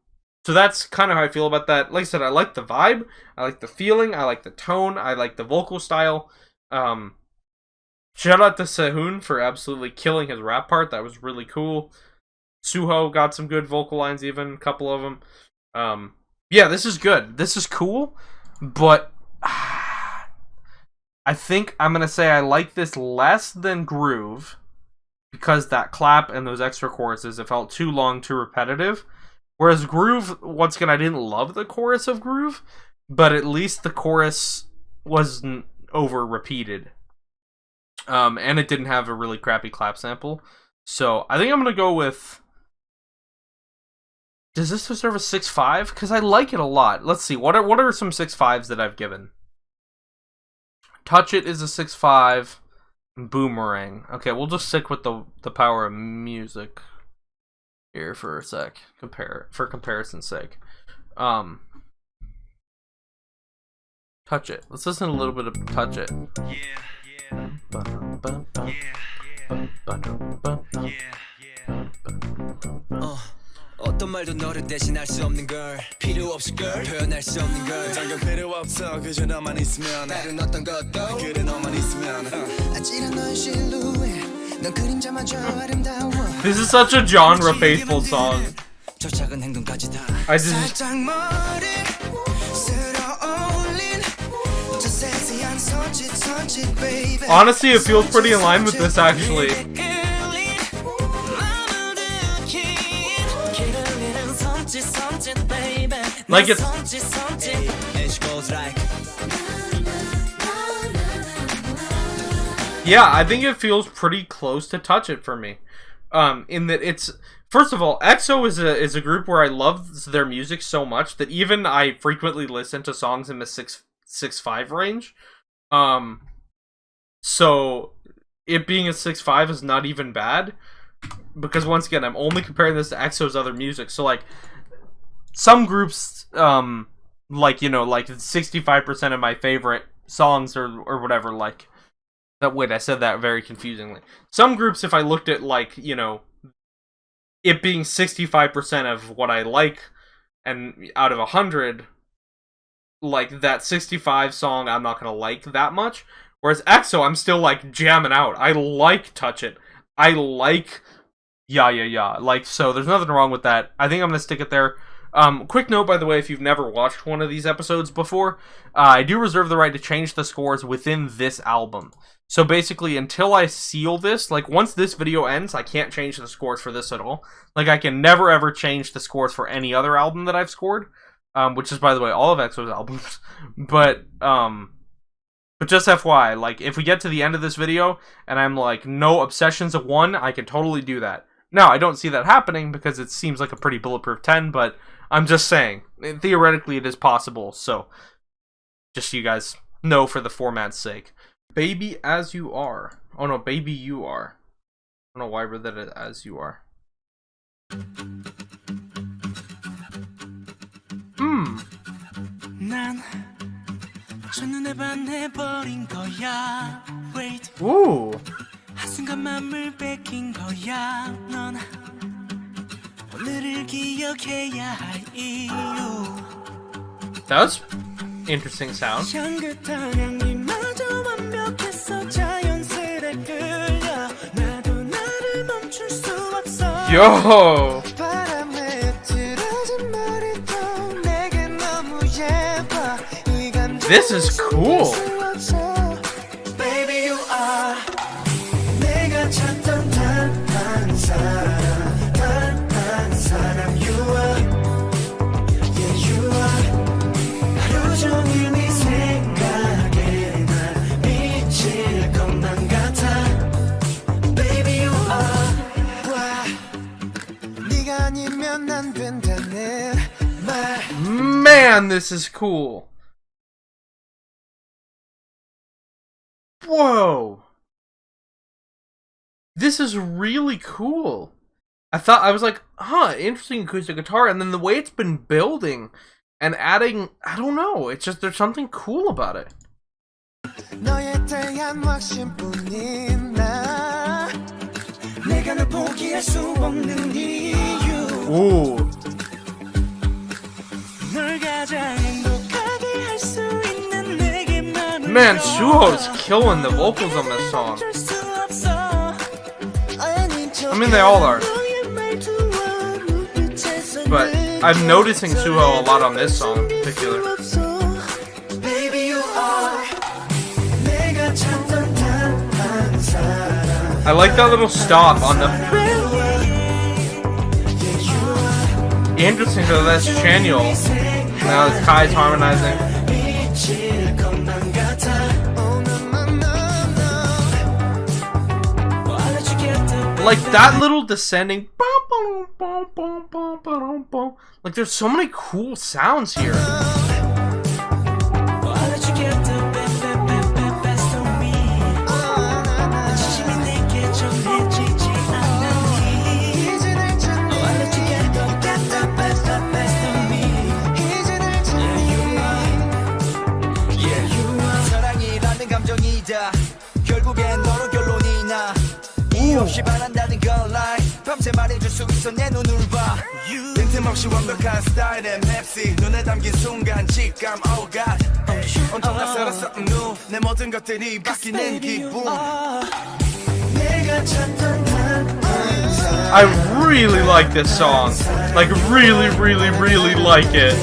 that's kind of how I feel about that. Like I said, I like the vibe, I like the feeling, I like the tone, I like the vocal style. Shout out to Sehun for absolutely killing his rap part. That was really cool. Suho got some good vocal lines, even a couple of them. Yeah, this is good. This is cool, but I think I'm gonna say I like this less than Groove, because that clap and those extra choruses, it felt too long, too repetitive. Whereas Groove, once again, I didn't love the chorus of Groove, but at least the chorus wasn't over repeated. And it didn't have a really crappy clap sample. So I think I'm going to go with... Does this deserve a 6.5? Because I like it a lot. Let's see. What are some 6.5s that I've given? Touch It is a 6.5. Boomerang. Okay, we'll just stick with the power of music here for a sec. For comparison's sake. Touch It. Let's listen to a little bit of Touch It. 어떤 말도 너를 대신할 수 없는 걸 필요 없을 걸 표현할 수 없는 걸 당장 필요 없어 그저 너만 있으면 다른 어떤 것도 그래 너만 있으면 아찔한 너의 실루엣 넌 그림자마저 아름다워 This is such a genre faithful song. 저 작은 행동까지 다 I just 살짝 머리 쓸어올린 저 세세한 손짓 baby honestly it feels pretty in line with this actually. Like it's yeah, I think it feels pretty close to Touch It for me. In that it's first of all, EXO is a group where I love their music so much that even I frequently listen to songs in the 6.5 range. So it being a 6.5 is not even bad because once again I'm only comparing this to EXO's other music. So like some groups, like, you know, like 65% of my favorite songs or whatever, like, that, wait, I said that very confusingly. Some groups, if I looked at, like, you know, it being 65% of what I like, and out of 100, like, that 65 song I'm not gonna like that much, whereas EXO, I'm still, like, jamming out. I like Touch It. I like Yeah. Like, so there's nothing wrong with that. I think I'm gonna stick it there. Quick note, by the way, if you've never watched one of these episodes before, I do reserve the right to change the scores within this album. So basically, until I seal this, like, once this video ends, I can't change the scores for this at all. Like, I can never, ever change the scores for any other album that I've scored, which is, by the way, all of EXO's albums. But just FYI, like, if we get to the end of this video, and I'm like, no Obsessions of 1, I can totally do that. Now, I don't see that happening, because it seems like a pretty bulletproof 10, but I'm just saying, theoretically it is possible, so just so you guys know for the format's sake. Baby As You Are. Oh no, Baby You Are. I don't know why I read that as You Are. Ooh. That was interesting sound. Yo! This is cool. Man, this is cool. Whoa. This is really cool. I was like, huh, interesting acoustic guitar, and then the way it's been building and adding, I don't know, it's just, there's something cool about it. Ooh. Man, Suho's killing the vocals on this song. I mean, they all are. But I'm noticing Suho a lot on this song in particular. I like that little stop on the. Interesting, so that's Chaniel. Now it's Kai's harmonizing. Like that little descending. Like there's so many cool sounds here. 결국엔 너로 결론이 나 이유 없이 반한다는 걸 lie 밤새 말해줄 수 있어 내 눈을 봐 빈틈없이 완벽한 스타일의 맵시 눈에 담긴 순간 직감 oh god 온통 낯설었어 내 모든 것들이 바뀌는 기분 내가 찾던 I really like this song. Like really like it.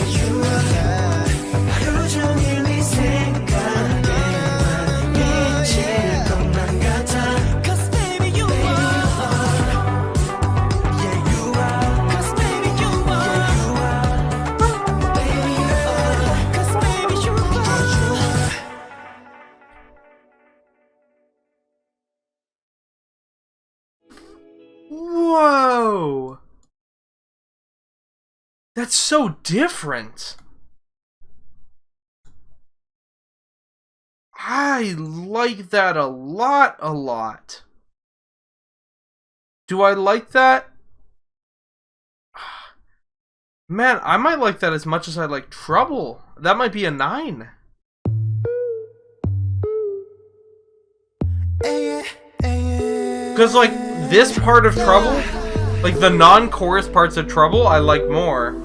Whoa! That's so different. I like that a lot. Do I like that? Man, I might like that as much as I like Trouble. That might be a 9. Because, like, this part of Trouble, like the non-chorus parts of Trouble, I like more.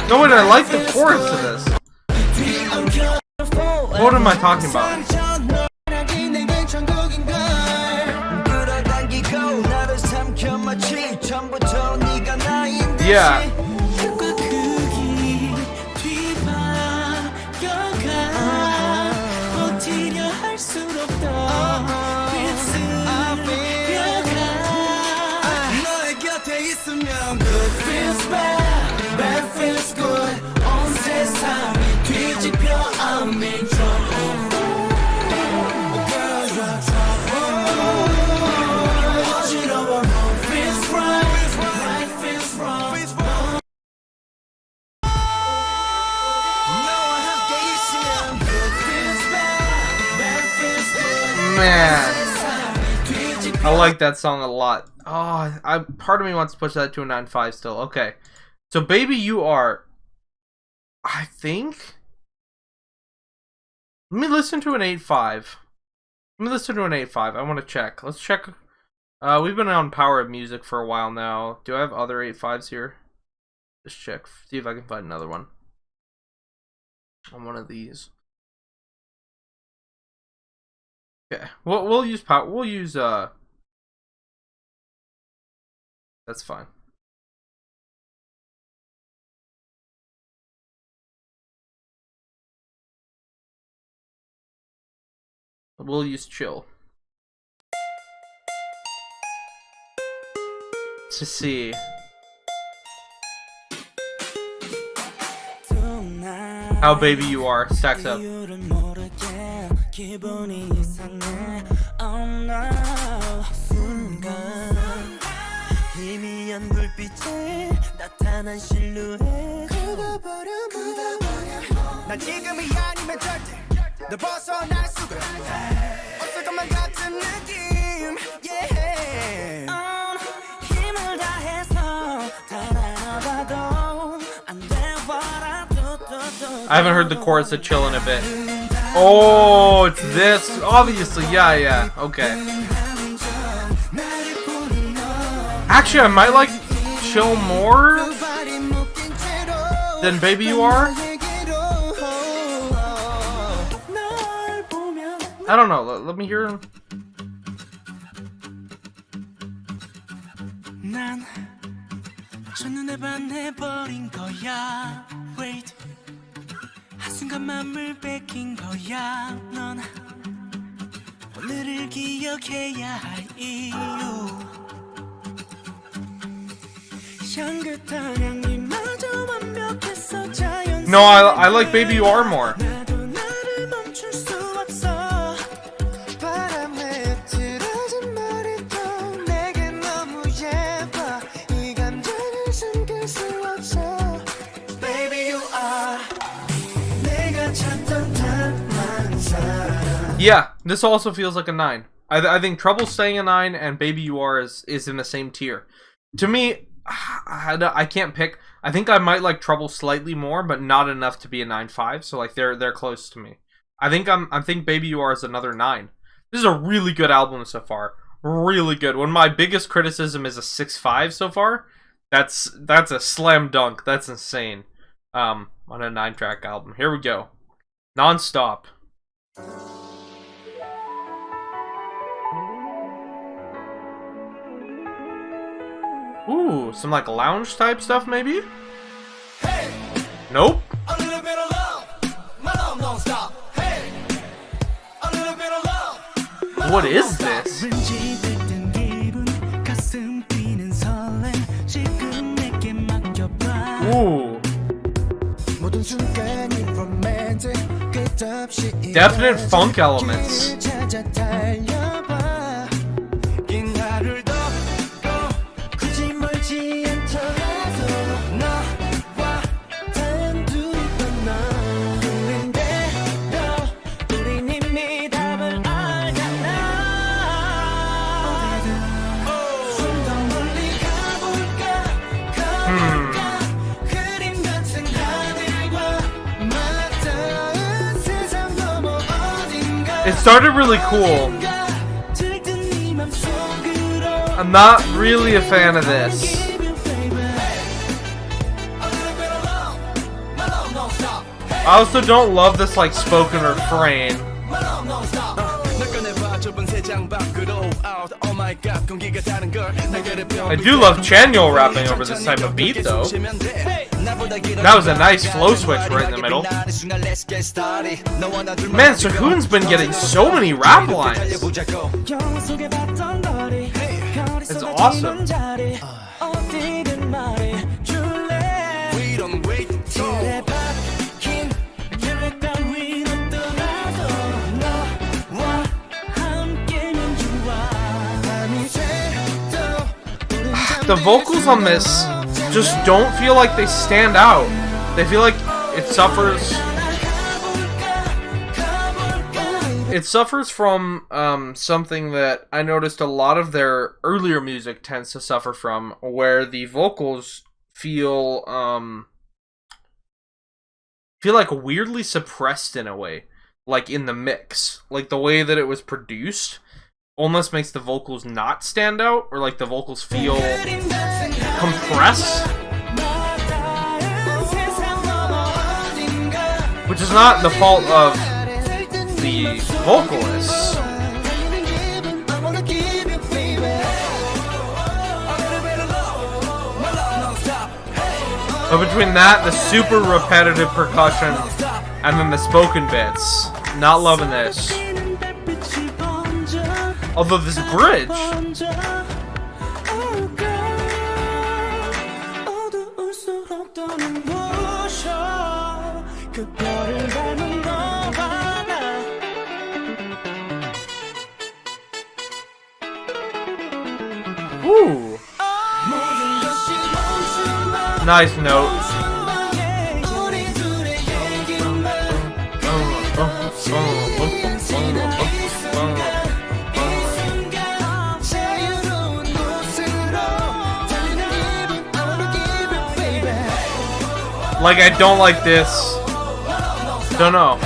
No, wait, I like the chorus to this. What am I talking about? Yeah. Man, I like that song a lot. Oh, part of me wants to push that to a 9.5 still. Okay, so Baby You Are, I think. Let me listen to an 8.5. Let me listen to an 8.5. I want to check. Let's check. We've been on Power of Music for a while now. Do I have other 8.5s here? Just check. See if I can find another one on one of these. Okay, we'll use power. We'll use that's fine. We'll use chill to see. How Baby You Are stacks up. I haven't heard the chorus of Chill in a bit. Oh, it's this. Obviously, yeah, okay. Actually, I might like Chill more than Baby You Are. I don't know. Let me hear. 난 첫눈에 반해버린 거야. Wait, 한순간 맘을 뺏긴 거야. 넌 오늘을 기억해야 할 이유. 향긋한 향기마저 완벽했어. 자연스레 No, I like Baby You Are more. 나도 나를 멈출 수 없어. 바람에 흐트러진 머리도 내게 너무 예뻐. 이 감정을 숨길 수 없어. Baby you are 내가 찾던 단 사람. Yeah, this also feels like a 9. I think Trouble's staying a 9, and Baby You Are is in the same tier. To me, I can't pick. I think I might like Trouble slightly more, but not enough to be a 9.5. So like they're close to me. I think Baby You Are is another 9. This is a really good album so far. Really good. When my biggest criticism is a 6.5 so far, that's a slam dunk. That's insane. On a 9-track album. Here we go. Non-stop. Ooh, some like lounge type stuff maybe? Hey, Nope. a little bit of love. My love don't stop. Hey, a little bit of love. What is this? 왠지 들뜬 기분, 가슴 뛰는 설렘, 지금 내게 맡겨봐. Ooh. 모든 순간이 romantic, 끝없이 Definite funk elements. 찾아 달려봐. 긴 하루를 걷고 굳이 멀지 않더라도 너와 단둘이 건너 흐른 대로 우린 이미 답을 알잖아. 어디든 좀 더 멀리 가볼까 그림 같은 하늘과 맞닿은 세상 너머 어딘가. It started really cool. I'm not really a fan of this. I also don't love this like spoken refrain. I do love Chanyeol rapping over this type of beat though. That was a nice flow switch right in the middle. Man, Sehun's been getting so many rap lines. It's awesome. The vocals on this just don't feel like they stand out. They feel like it suffers. It suffers from something that I noticed a lot of their earlier music tends to suffer from, where the vocals feel like weirdly suppressed in a way, like in the mix, like the way that it was produced almost makes the vocals not stand out, or like the vocals feel compressed, which is not the fault of the vocalists. But between that, the super repetitive percussion, and then the spoken bits, not loving this. Although this bridge, ooh, nice note. Like, I don't like this. Don't know.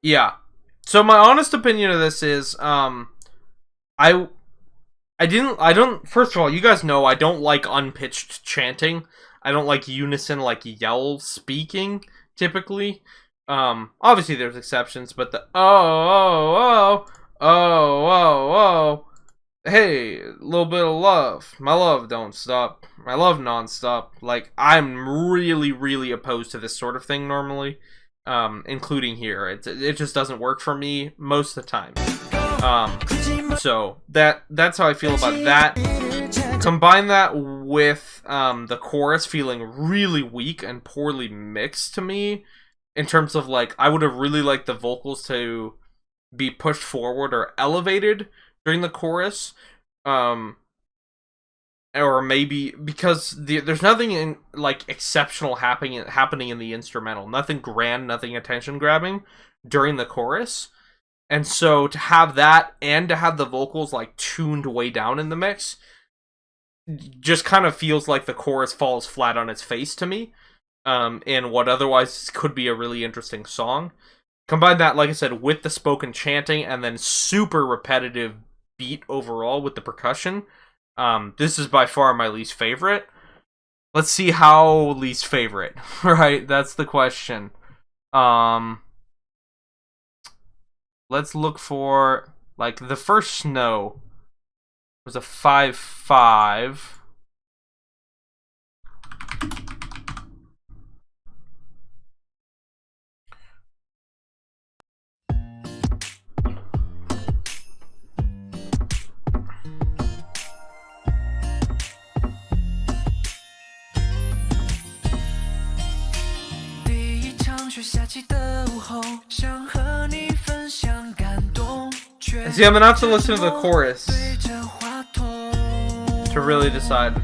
Yeah. So my honest opinion of this is, first of all, you guys know I don't like unpitched chanting. I don't like unison, like yell speaking typically. Obviously there's exceptions, but the oh, hey, a little bit of love. My love don't stop. My love non-stop. Like, I'm really, really opposed to this sort of thing normally, including here. It just doesn't work for me most of the time. So that's how I feel about that. Combine that with the chorus feeling really weak and poorly mixed to me, in terms of, like, I would have really liked the vocals to be pushed forward or elevated during the chorus, or maybe because there's nothing in, like, exceptional happening in the instrumental, nothing grand, nothing attention grabbing during the chorus, and so to have that and to have the vocals, like, tuned way down in the mix just kind of feels like the chorus falls flat on its face to me, in what otherwise could be a really interesting song. Combine that, like I said, with the spoken chanting and then super repetitive beat overall with the percussion. This is by far my least favorite. Let's see how least favorite, right? That's the question. Let's look for, like, the first Snow was a 5.5. See, I'm gonna have to listen to the chorus to really decide.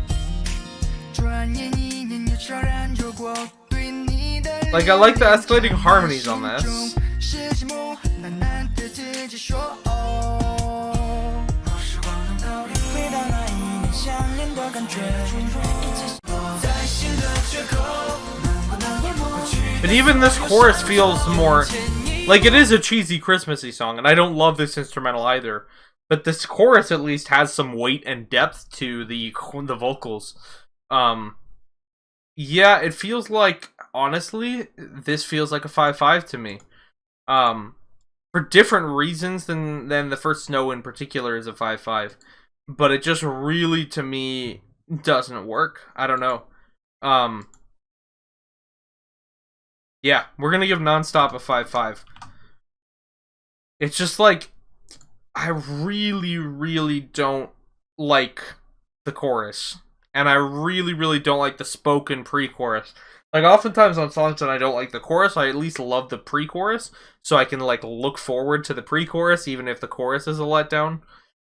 Like, I like the escalating harmonies on this. But even this chorus feels more like it is a cheesy Christmassy song, and I don't love this instrumental either. But this chorus at least has some weight and depth to the vocals. Yeah, it feels like, honestly, this feels like a 5.5 to me. For different reasons than the first Snow in particular is a 5.5. But it just really, to me, doesn't work. I don't know. Yeah, we're gonna give Nonstop a 5.5. It's just like, I really, really don't like the chorus. And I really, really don't like the spoken pre-chorus. Like, oftentimes on songs that I don't like the chorus, I at least love the pre-chorus, so I can, like, look forward to the pre-chorus, even if the chorus is a letdown.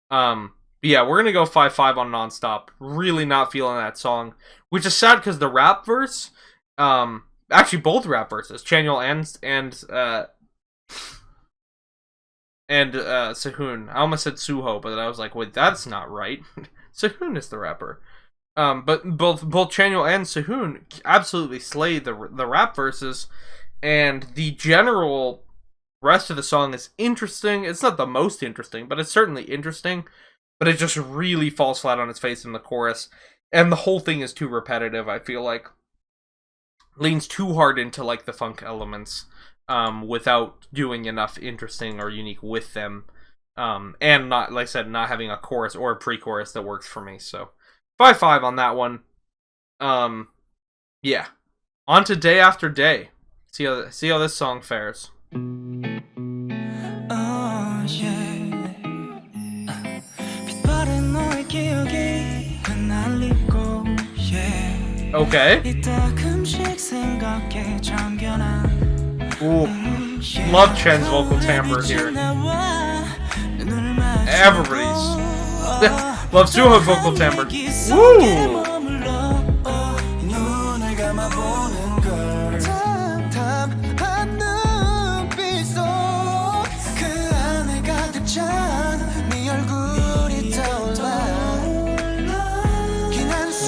But yeah, we're gonna go 5.5 on Nonstop. Really not feeling that song. Which is sad, because the rap verse, actually both rap verses, Chanyeol and Sehun. I almost said Suho, but I was like, wait, that's not right. Sehun is the rapper. But both Chanyeol and Sehun absolutely slayed the rap verses, and the general rest of the song is interesting. It's not the most interesting, but it's certainly interesting. But it just really falls flat on its face in the chorus, and the whole thing is too repetitive. I feel like leans too hard into, like, the funk elements, without doing enough interesting or unique with them, and not, like I said, not having a chorus or a pre-chorus that works for me. So 5.5 on that one. Yeah. On to Day After Day. See how this song fares. Okay. Ooh. Love Chen's vocal timbre here. Everybody's. Love Suho's vocal timbre. Woo!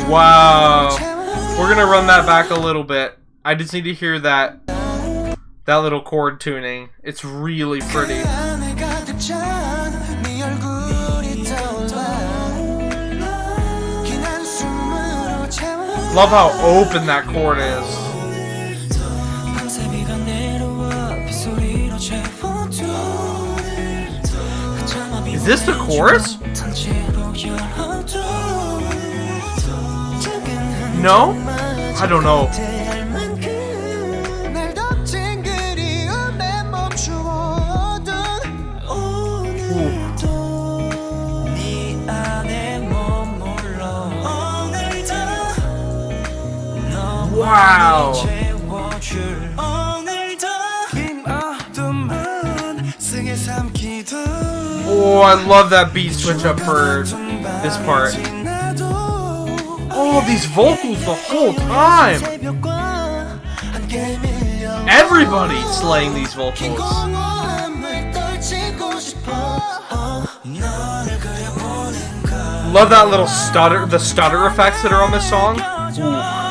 Wow. We're gonna run that back a little bit. I just need to hear that little chord tuning. It's really pretty. Love how open that chord is. Is this the chorus? No? I don't know. Wow. Oh, I love that beat switch up for this part. Oh, these vocals the whole time. Everybody slaying these vocals. Love that little stutter, the stutter effects that are on this song. Ooh.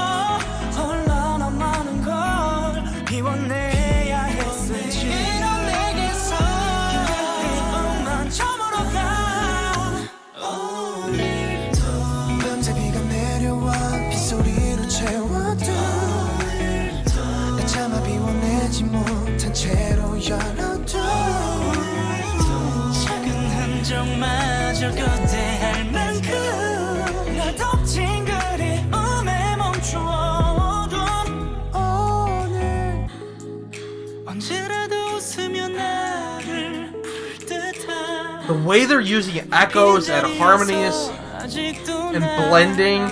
The way they're using echoes and harmonies and blending.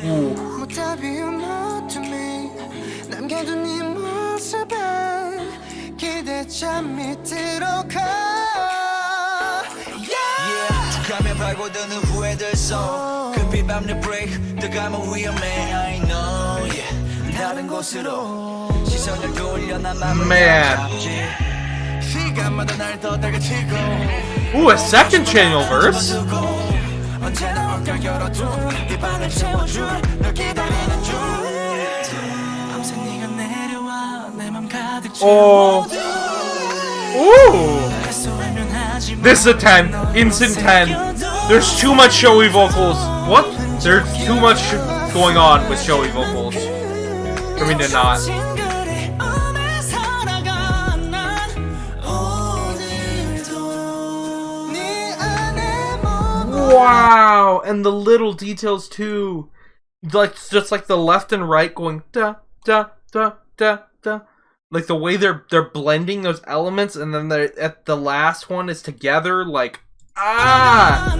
Ooh. Man. Ooh, a second channel verse. Oh. Ooh. This is a 10. Instant 10. There's too much showy vocals. What? There's too much going on with showy vocals for me to not. Wow, and the little details too, like just like the left and right going da da da da da, like the way they're blending those elements, and then at the last one is together, like ah.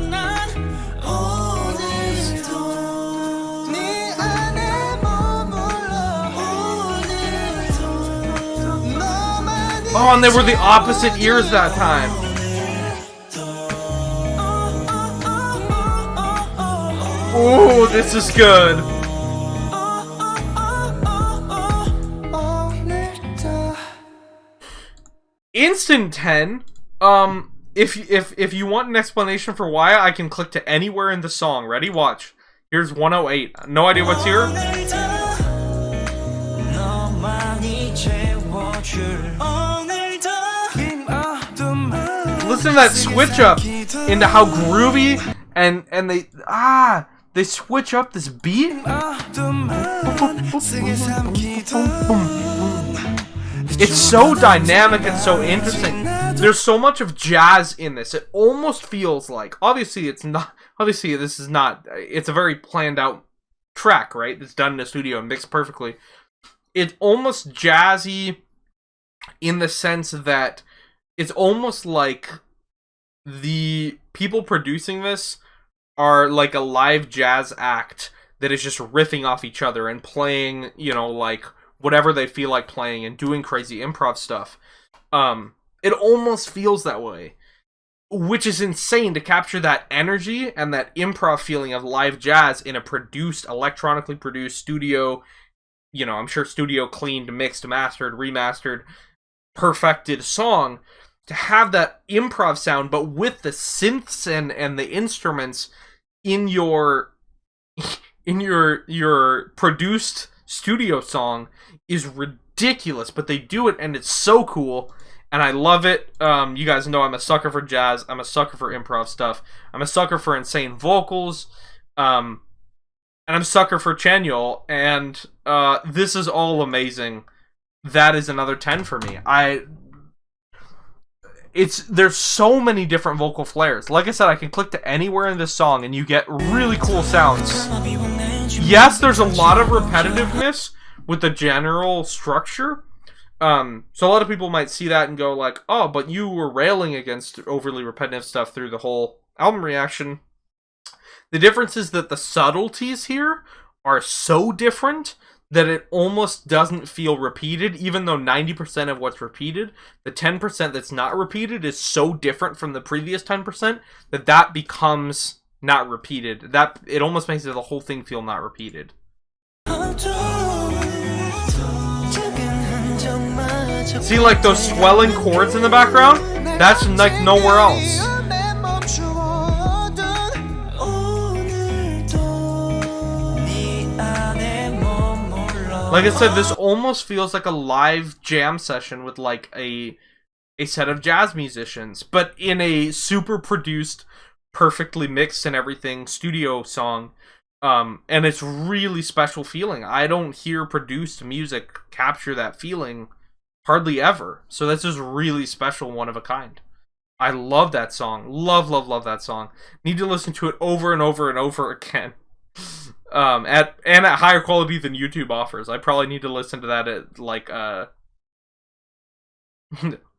Oh, and they were the opposite ears that time. Ooh, this is good. Instant 10. If you want an explanation for why, I can click to anywhere in the song. Ready? Watch. Here's 108. No idea what's here. Listen to that switch up into how groovy and they switch up this beat. It's so dynamic and so interesting. There's so much of jazz in this. It almost feels like, obviously it's not, obviously this is not, it's a very planned out track, right? It's done in the studio and mixed perfectly. It's almost jazzy in the sense that it's almost like the people producing this are like a live jazz act that is just riffing off each other and playing, you know, like whatever they feel like playing and doing crazy improv stuff. It almost feels that way, which is insane to capture that energy and that improv feeling of live jazz in a produced, electronically produced studio, you know, I'm sure studio cleaned, mixed, mastered, remastered, perfected song. To have that improv sound, but with the synths and the instruments in your produced studio song is ridiculous, but they do it and it's so cool, and I love it. You guys know I'm a sucker for jazz. I'm a sucker for improv stuff. I'm a sucker for insane vocals. and I'm sucker for Chanyeol, and this is all amazing. That is another 10 for me. There's so many different vocal flares. Like I said, I can click to anywhere in this song and you get really cool sounds. Yes, there's a lot of repetitiveness with the general structure. So a lot of people might see that and go like, oh, but you were railing against overly repetitive stuff through the whole album reaction. The difference is that the subtleties here are so different that it almost doesn't feel repeated, even though 90% of what's repeated, the 10% that's not repeated is so different from the previous 10% that becomes not repeated. That it almost makes the whole thing feel not repeated. See, like those swelling chords in the background? That's like nowhere else. Like I said, this almost feels like a live jam session with like a set of jazz musicians, but in a super produced, perfectly mixed and everything studio song. And it's really special feeling. I don't hear produced music capture that feeling hardly ever. So this is really special, one of a kind. I love that song. Love, love, love that song. Need to listen to it over and over and over again. At higher quality than YouTube offers. I probably need to listen to that at like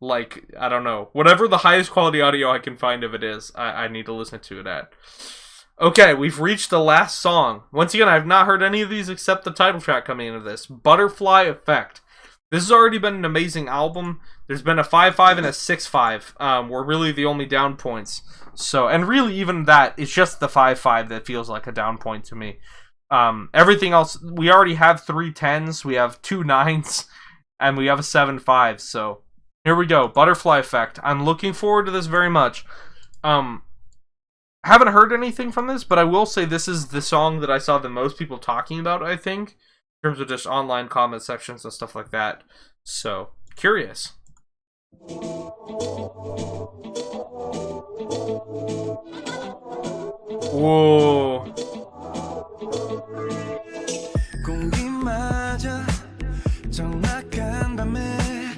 like I don't know, whatever the highest quality audio I can find of it is. I need to listen to it at. Okay, we've reached the last song. Once again, I've not heard any of these except the title track coming into this. Butterfly Effect. This has already been an amazing album. There's been a 5.5 and a 6.5. Were really the only down points. So, and really even that, it's just the 5.5 that feels like a down point to me. Everything else, we already have 3 10s, we have 2 9s, and we have a 7.5. So, here we go. Butterfly Effect. I'm looking forward to this very much. Haven't heard anything from this, but I will say this is the song that I saw the most people talking about, I think, in terms of just online comment sections and stuff like that. So, curious. Whoa.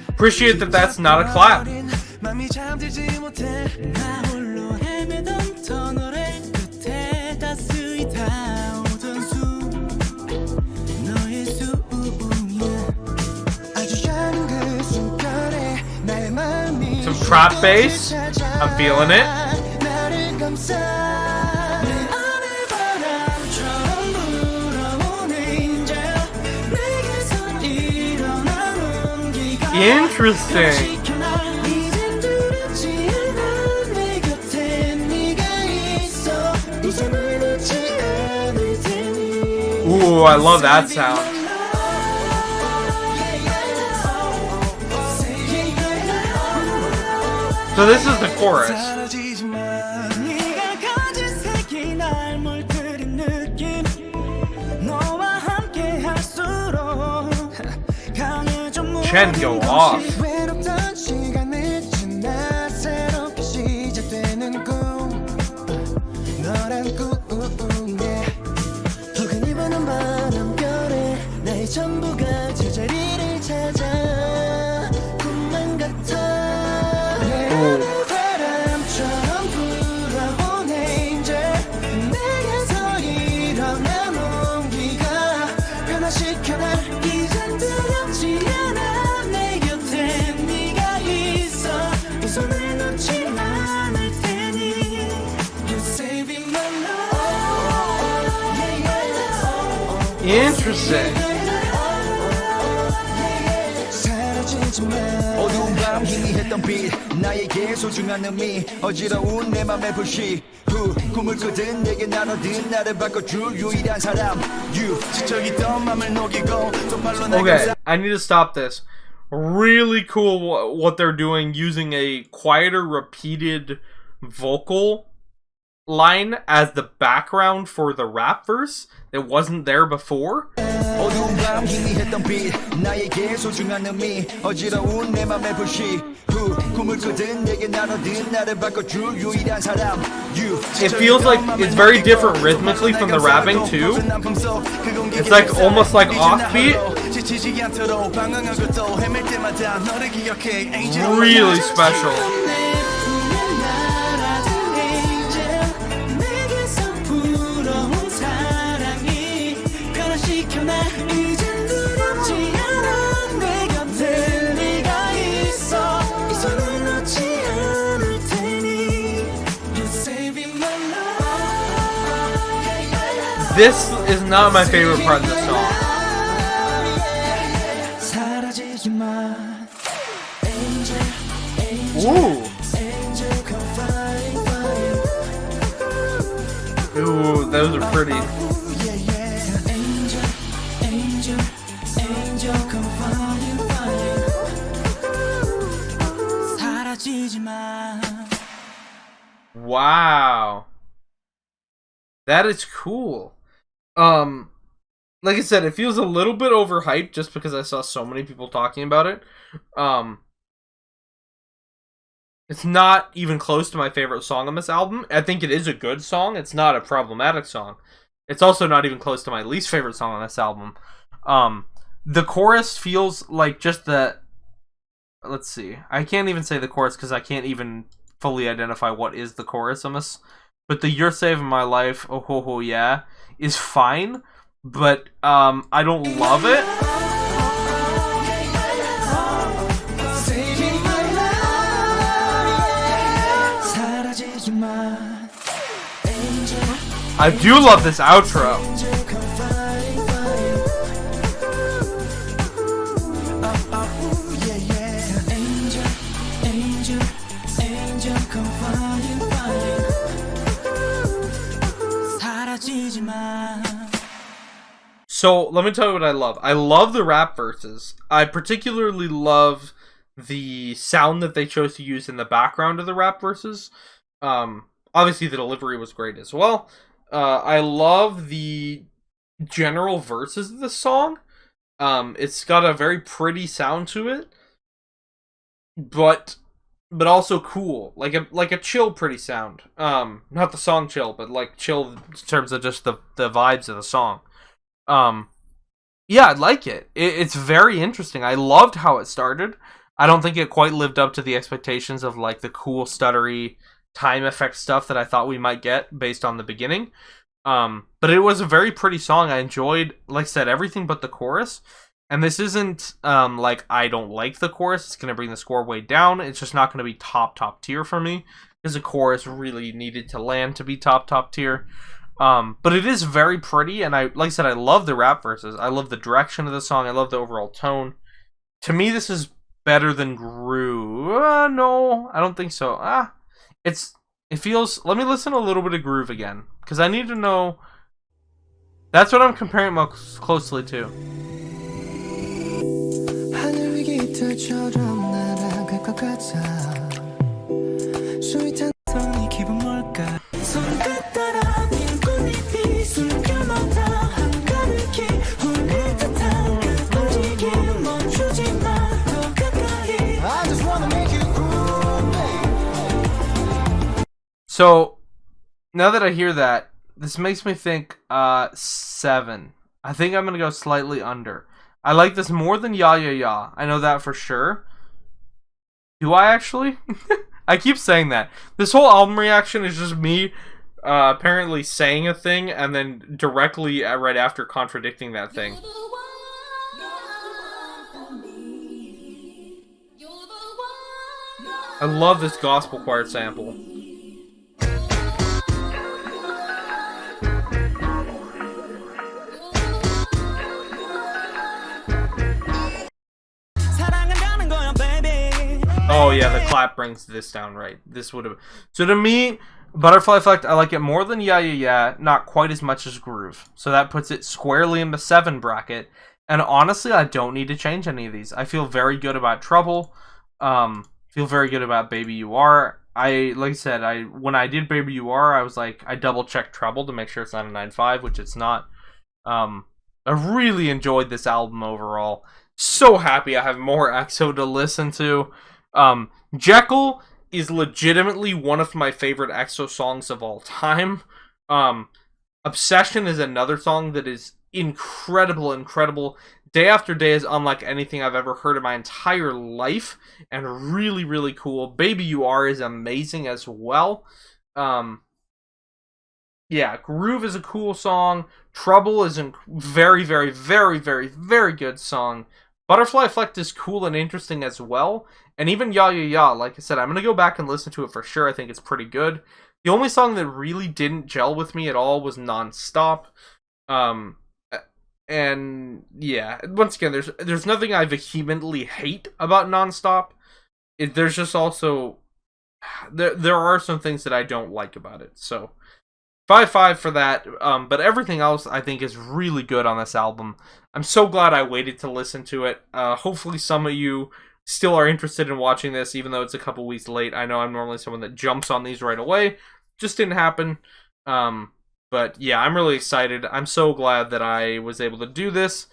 Appreciate that that's not a clap. Some trap bass. I'm feeling it. Interesting. Ooh, I love that sound. So this is the chorus. Chen go off. Interesting. 어두운 밤 희미했던 빛 나에게 소중한 의미 어지러운 내 맘의 불씨 꿈을 꾸든 내게 나눠든 나를 바꿔줄 유일한 사람 You 지쳐있던 맘을 녹이고 정말로 Okay, I need to stop this. Really cool what they're doing using a quieter repeated vocal line as the background for the rap verse that wasn't there before. 어두운 밤 희미했던 빛 나에게 소중한 의미 어지러운 내 맘의 불씨 꿈을 꾸든 내게 나눠든 나를 바꿔줄 유일한 사람 It feels like it's very different rhythmically from the rapping too. It's like almost like offbeat. Really special. This is not my favorite part of the song. Ooh. Ooh, those are pretty. Wow. That is cool. Like I said, it feels a little bit overhyped just because I saw so many people talking about it. It's not even close to my favorite song on this album. I think it is a good song. It's not a problematic song. It's also not even close to my least favorite song on this album. The chorus feels like just the... Let's see. I can't even say the chorus because I can't even fully identify what is the chorus on this. But the "You're Saving My Life," oh ho ho yeah, is fine. But I don't love it. I do love this outro. So, let me tell you what I love. I love the rap verses. I particularly love the sound that they chose to use in the background of the rap verses. Obviously, the delivery was great as well. I love the general verses of the song. It's got a very pretty sound to it, but also cool, like a chill, pretty sound. Not the song chill, but like chill in terms of just the vibes of the song. Yeah, I like it. It's very interesting. I loved how it started. I don't think it quite lived up to the expectations of like the cool stuttery time effect stuff that I thought we might get based on the beginning. But it was a very pretty song. I enjoyed, like I said, everything but the chorus. And this isn't like I don't like the chorus. It's going to bring the score way down. It's just not going to be top tier for me, because the chorus really needed to land to be top tier. But it is very pretty, and like I said, I love the rap verses. I love the direction of the song. I love the overall tone. To me, this is better than Groove. No, I don't think so. It feels... Let me listen to a little bit of Groove again, because I need to know... That's what I'm comparing most closely to. So, now that I hear that, this makes me think 7. I think I'm going to go slightly under. I like this more than Ya Ya Ya. I know that for sure. Do I actually? I keep saying that. This whole album reaction is just me apparently saying a thing and then directly right after contradicting that thing. I love this gospel choir sample. Oh yeah, the clap brings this down right. This would have... So to me, Butterfly Effect, I like it more than Ya Ya Ya, not quite as much as Groove. So that puts it squarely in the 7 bracket. And honestly, I don't need to change any of these. I feel very good about Trouble. Feel very good about Baby You Are. like I said, when I did Baby You Are, I was like, I double checked treble to make sure it's not a 9/5, which it's not. I really enjoyed this album overall. So happy I have more EXO to listen to. Jekyll is legitimately one of my favorite EXO songs of all time. Obsession is another song that is incredible. Day After Day is unlike anything I've ever heard in my entire life, and really cool. Baby You Are is amazing as well. Yeah, Groove is a cool song. Trouble is a very good song. Butterfly Effect is cool and interesting as well. And even Ya Ya Ya, like I said, I'm going to go back and listen to it for sure. I think it's pretty good. The only song that really didn't gel with me at all was Non-Stop. And yeah, once again, there's nothing I vehemently hate about Non-Stop. There's just also there are some things that I don't like about it. So 5/5 for that. But everything else I think is really good on this album. I'm so glad I waited to listen to it. Hopefully some of you still are interested in watching this, even though it's a couple weeks late. I know I'm normally someone that jumps on these right away. Just didn't happen. But yeah, I'm really excited. I'm so glad that I was able to do this.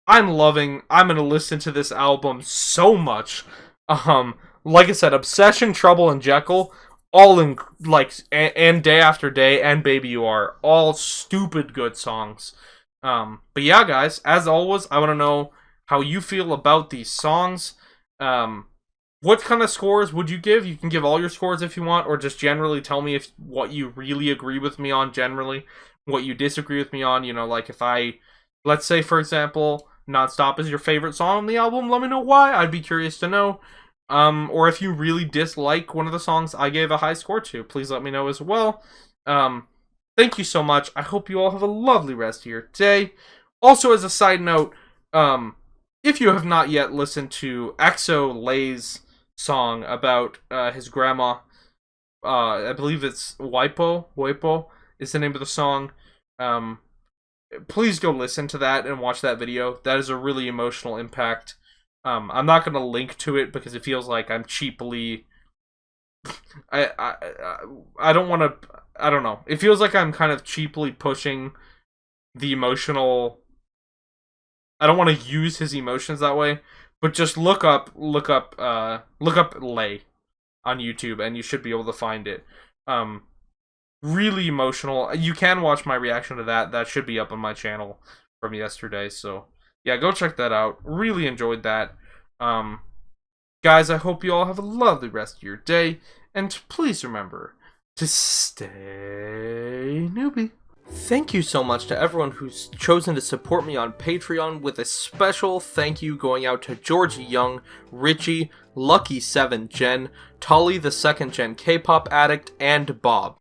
I'm going to listen to this album so much. Like I said, Obsession, Trouble, and Jekyll, all in, like, and Day After Day, and Baby You Are, all stupid good songs. But yeah, guys, as always, I want to know how you feel about these songs. What kind of scores would you give? You can give all your scores if you want, or just generally tell me what you really agree with me on generally, what you disagree with me on. You know, like let's say, for example, Non-Stop is your favorite song on the album, let me know why. I'd be curious to know. Or if you really dislike one of the songs I gave a high score to, please let me know as well. Thank you so much. I hope you all have a lovely rest of your day. Also, as a side note, if you have not yet listened to EXO Lay's song about his grandma, I believe it's Waipo is the name of the song. Please go listen to that and watch that video. That is a really emotional impact. I'm not going to link to it because it feels like I'm cheaply... I don't want to... I don't know. It feels like I'm kind of cheaply pushing the emotional... I don't want to use his emotions that way, but just look up Lay on YouTube and you should be able to find it. Really emotional. You can watch my reaction to that. That should be up on my channel from yesterday. So yeah, go check that out. Really enjoyed that. Guys, I hope you all have a lovely rest of your day, and please remember to stay newbie. Thank you so much to everyone who's chosen to support me on Patreon, with a special thank you going out to Georgie Young, Richie, Lucky 7 Gen, Tolly the 2nd Gen K-pop addict, and Bob.